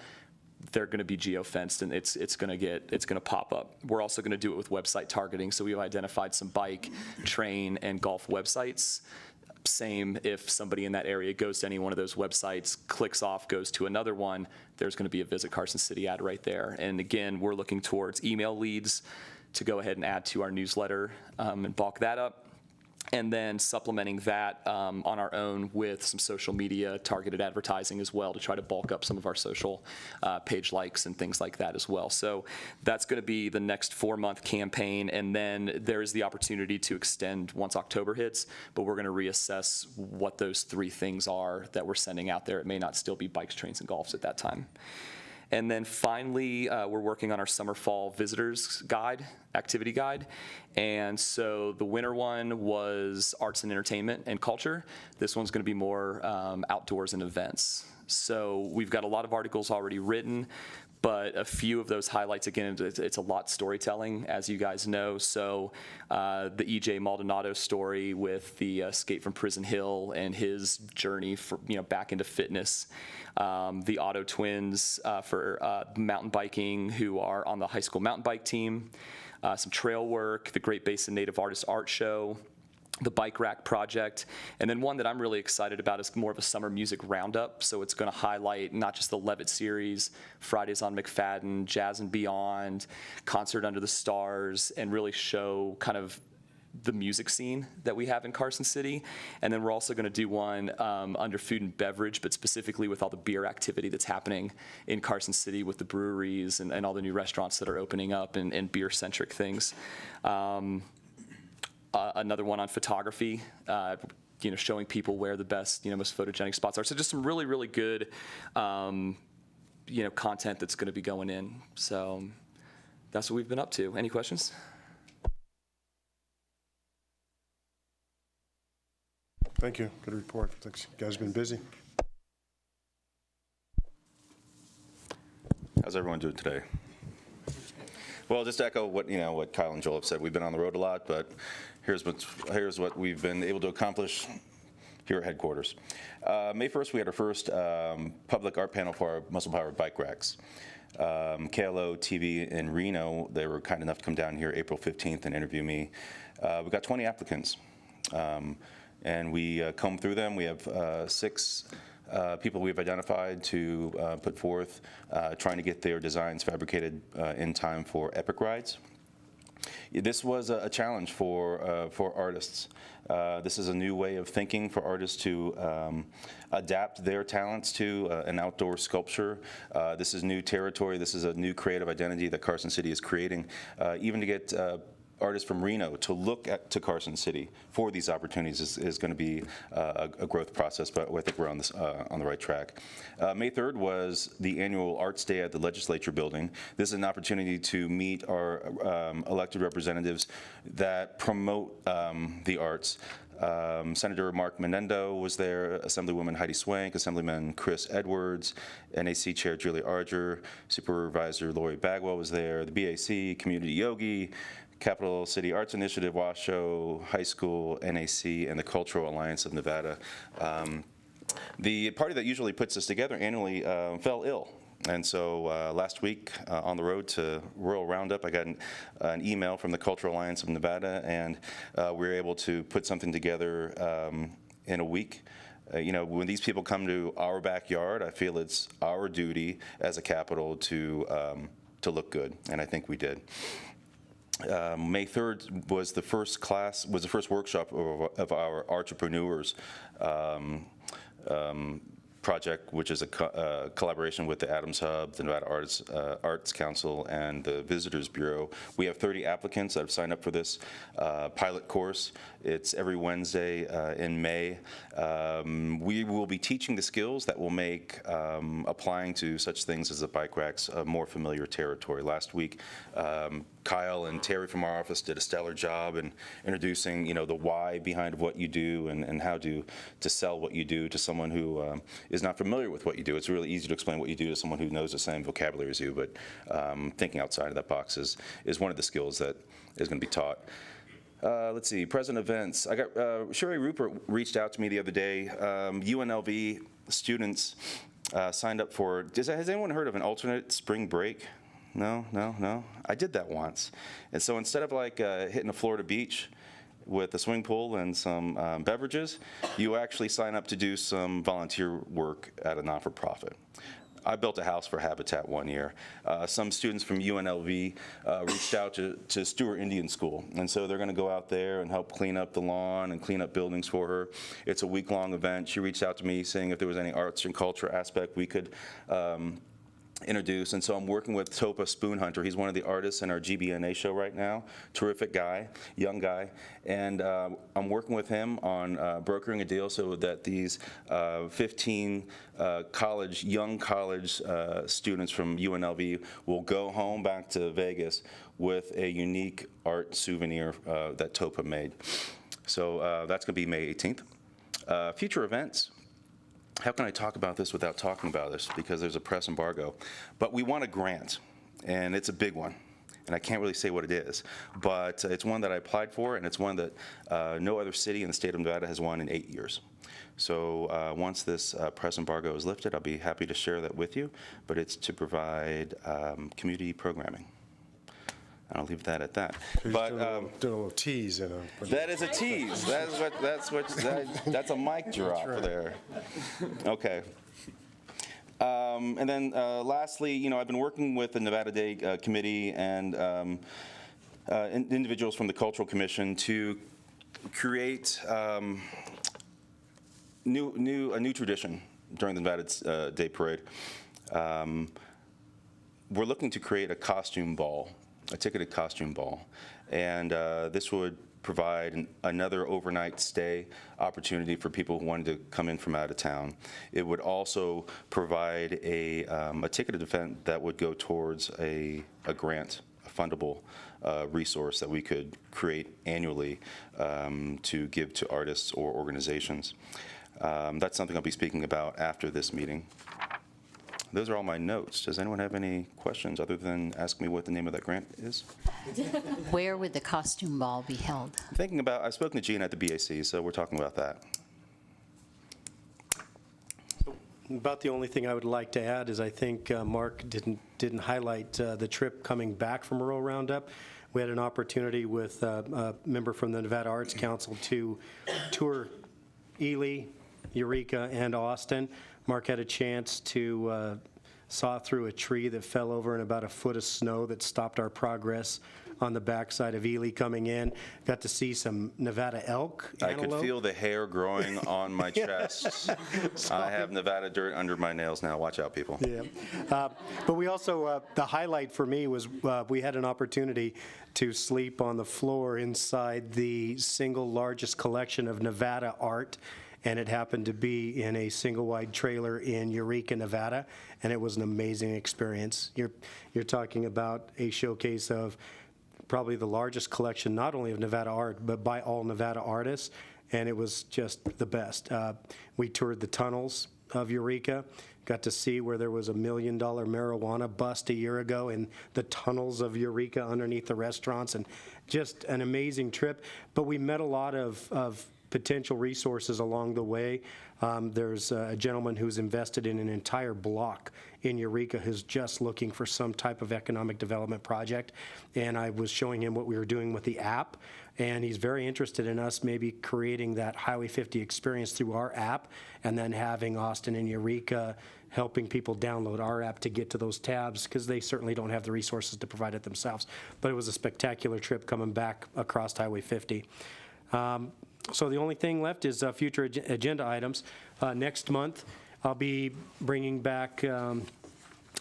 Speaker 7: they're going to be geofenced, and it's going to pop up. We're also going to do it with website targeting. So we've identified some bike, train, and golf websites. Same if somebody in that area goes to any one of those websites, clicks off, goes to another one, there's going to be a Visit Carson City ad right there. And again, we're looking towards email leads to go ahead and add to our newsletter and bulk that up. And then supplementing that on our own with some social media targeted advertising as well, to try to bulk up some of our social page likes and things like that as well. So that's going to be the next 4-month campaign. And then there is the opportunity to extend once October hits, but we're going to reassess what those 3 things are that we're sending out there. It may not still be bikes, trains, and golfs at that time. And then finally, we're working on our summer fall visitors guide, activity guide. And so the winter one was arts and entertainment and culture. This one's going to be more outdoors and events. So we've got a lot of articles already written, but a few of those highlights, again, it's a lot storytelling, as you guys know. So the E.J. Maldonado story with the escape from Prison Hill and his journey back into fitness. The Otto twins for mountain biking, who are on the high school mountain bike team. Some trail work, the Great Basin Native Artist Art Show, the Bike Rack Project, and then one that I'm really excited about is more of a summer music roundup. So it's going to highlight not just the Levitt series, Fridays on McFadden, Jazz and Beyond, Concert Under the Stars, and really show kind of the music scene that we have in Carson City. And then we're also going to do one under food and beverage, but specifically with all the beer activity that's happening in Carson City with the breweries and all the new restaurants that are opening up and beer-centric things. Another one on photography, showing people where the best, most photogenic spots are. So just some really, really good, content that's going to be going in. So that's what we've been up to. Any questions?
Speaker 1: Thank you. Good report. Thanks. You guys been busy.
Speaker 8: How's everyone doing today? Well, just to echo what Kyle and Joel have said. We've been on the road a lot, but here's what we've been able to accomplish here at headquarters. May 1st, we had our first public art panel for our muscle-powered bike racks. KLO TV in Reno, they were kind enough to come down here April 15th and interview me. We got 20 applicants. And we combed through them. We have 6 people we've identified to put forth, trying to get their designs fabricated in time for Epic rides. This was a challenge for artists. This is a new way of thinking for artists to adapt their talents to an outdoor sculpture. This is new territory. This is a new creative identity that Carson City is creating, even to get artists from Reno to look to Carson City for these opportunities is going to be a growth process, but I think we're on the right track. May 3rd was the annual Arts Day at the Legislature building. This is an opportunity to meet our elected representatives that promote the arts. Senator Mark Menendo was there, Assemblywoman Heidi Swank, Assemblyman Chris Edwards, NAC Chair Julie Arger, Supervisor Lori Bagwell was there, the BAC, Community Yogi, Capital City Arts Initiative, Washoe High School, NAC, and the Cultural Alliance of Nevada. The party that usually puts this together annually fell ill. And so last week on the road to Royal Roundup, I got an email from the Cultural Alliance of Nevada, and we were able to put something together in a week. When these people come to our backyard, I feel it's our duty as a capital to look good, and I think we did. May 3rd was the first workshop of our entrepreneurs project, which is a collaboration with the Adams Hub, the Nevada Arts Council, and the Visitors Bureau. We have 30 applicants that have signed up for this pilot course. It's every Wednesday in May. We will be teaching the skills that will make applying to such things as the bike racks a more familiar territory. Last week, Kyle and Terry from our office did a stellar job in introducing, the why behind what you do and how to sell what you do to someone who is not familiar with what you do. It's really easy to explain what you do to someone who knows the same vocabulary as you, but thinking outside of that box is one of the skills that is going to be taught. Let's see, present events. I got Sherry Rupert reached out to me the other day. UNLV students signed up for. Has anyone heard of an alternate spring break? No. I did that once, and so instead of hitting a Florida beach with a swimming pool and some beverages, you actually sign up to do some volunteer work at a not-for-profit. I built a house for Habitat one year. Some students from UNLV reached out to Stewart Indian School, and so they're going to go out there and help clean up the lawn and clean up buildings for her. It's a week-long event. She reached out to me saying if there was any arts and culture aspect we could introduce, and so I'm working with Topa Spoonhunter. He's one of the artists in our GBNA show right now. Terrific guy, young guy, and I'm working with him on brokering a deal so that these 15 young college students from UNLV will go home back to Vegas with a unique art souvenir that Topa made. So that's going to be May 18th. Future events. How can I talk about this without talking about this? Because there's a press embargo. But we won a grant, and it's a big one. And I can't really say what it is. But it's one that I applied for, and it's one that no other city in the state of Nevada has won in 8 years. So once this press embargo is lifted, I'll be happy to share that with you. But it's to provide community programming. I'll leave that at that. But
Speaker 1: doing a little tease.
Speaker 8: That is a tease. That's a mic drop there. Okay. And then lastly, I've been working with the Nevada Day Committee and individuals from the Cultural Commission to create a new tradition during the Nevada Day Parade. We're looking to create a costume ball, a ticketed costume ball, and this would provide another overnight stay opportunity for people who wanted to come in from out of town. It would also provide a ticketed event that would go towards a grant, a fundable resource that we could create annually to give to artists or organizations. That's something I'll be speaking about after this meeting. Those are all my notes. Does anyone have any questions other than ask me what the name of that grant is?
Speaker 4: Where would the costume ball be held?
Speaker 8: Thinking about, I've spoken to Gene at the BAC, so we're talking about that.
Speaker 6: About the only thing I would like to add is I think Mark didn't highlight the trip coming back from Rural Roundup. We had an opportunity with a member from the Nevada Arts Council to tour Ely, Eureka, and Austin. Mark had a chance to saw through a tree that fell over in about a foot of snow that stopped our progress on the backside of Ely coming in. Got to see some Nevada elk,
Speaker 8: antelope. I could feel the hair growing on my chest. I have Nevada dirt under my nails now. Watch out, people.
Speaker 6: Yeah. But we also, the highlight for me was we had an opportunity to sleep on the floor inside the single largest collection of Nevada art, and it happened to be in a single-wide trailer in Eureka, Nevada, and it was an amazing experience. You're talking about a showcase of probably the largest collection, not only of Nevada art, but by all Nevada artists, and it was just the best. We toured the tunnels of Eureka, got to see where there was $1 million marijuana bust a year ago in the tunnels of Eureka underneath the restaurants, and just an amazing trip. But we met a lot of potential resources along the way. There's a gentleman who's invested in an entire block in Eureka who's just looking for some type of economic development project, and I was showing him what we were doing with the app, and he's very interested in us maybe creating that Highway 50 experience through our app, and then having Austin and Eureka helping people download our app to get to those tabs, because they certainly don't have the resources to provide it themselves. But it was a spectacular trip coming back across Highway 50. So the only thing left is future agenda items. Next month, I'll be bringing back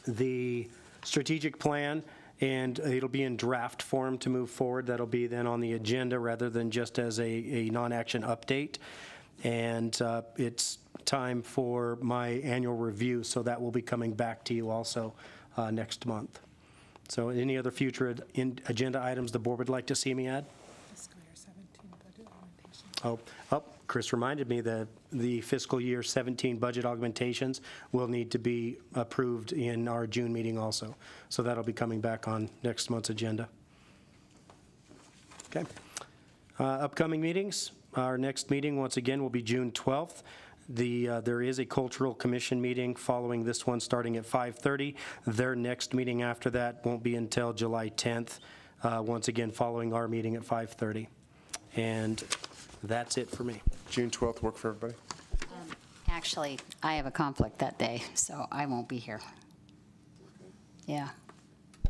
Speaker 6: the strategic plan, and it'll be in draft form to move forward. That'll be then on the agenda rather than just as a non-action update. And it's time for my annual review, so that will be coming back to you also next month. So any other future agenda items the board would like to see me add? Chris reminded me that the fiscal year 17 budget augmentations will need to be approved in our June meeting also. So that'll be coming back on next month's agenda. Okay. Upcoming meetings. Our next meeting, once again, will be June 12th. There is a Cultural Commission meeting following this one starting at 5:30. Their next meeting after that won't be until July 10th, once again following our meeting at 5:30. And that's it for me.
Speaker 1: June 12th work for everybody?
Speaker 4: Actually, I have a conflict that day, so I won't be here. Yeah.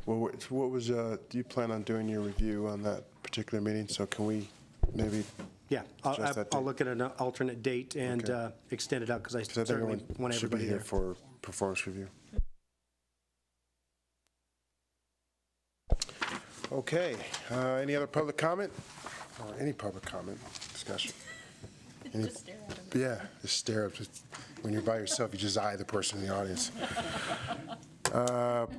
Speaker 1: Well, what was, do you plan on doing your review on that particular meeting? So can we maybe?
Speaker 6: Yeah,
Speaker 1: adjust that
Speaker 6: I'll
Speaker 1: date?
Speaker 6: look at an alternate date and
Speaker 1: Okay.
Speaker 6: extend it out, because I
Speaker 1: I think
Speaker 6: certainly
Speaker 1: everyone
Speaker 6: want
Speaker 1: should be
Speaker 6: everybody
Speaker 1: here
Speaker 6: there.
Speaker 1: for performance review. Okay, any other public comment? Or any public comment, discussion? Just stare at them. Yeah, just stare at them. When you're by yourself, you just eye the person in the audience.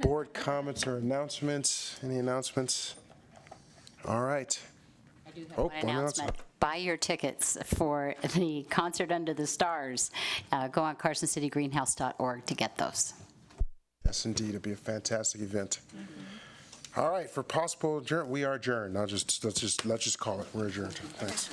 Speaker 1: Board comments or announcements? Any announcements? All right.
Speaker 4: I do have one announcement. Buy your tickets for the Concert Under the Stars. Go on carsоncitygreenhouse.org to get those.
Speaker 1: Yes, indeed. It'll be a fantastic event. All right, for possible adjournment, we are adjourned. Let's just call it. We're adjourned. Thanks.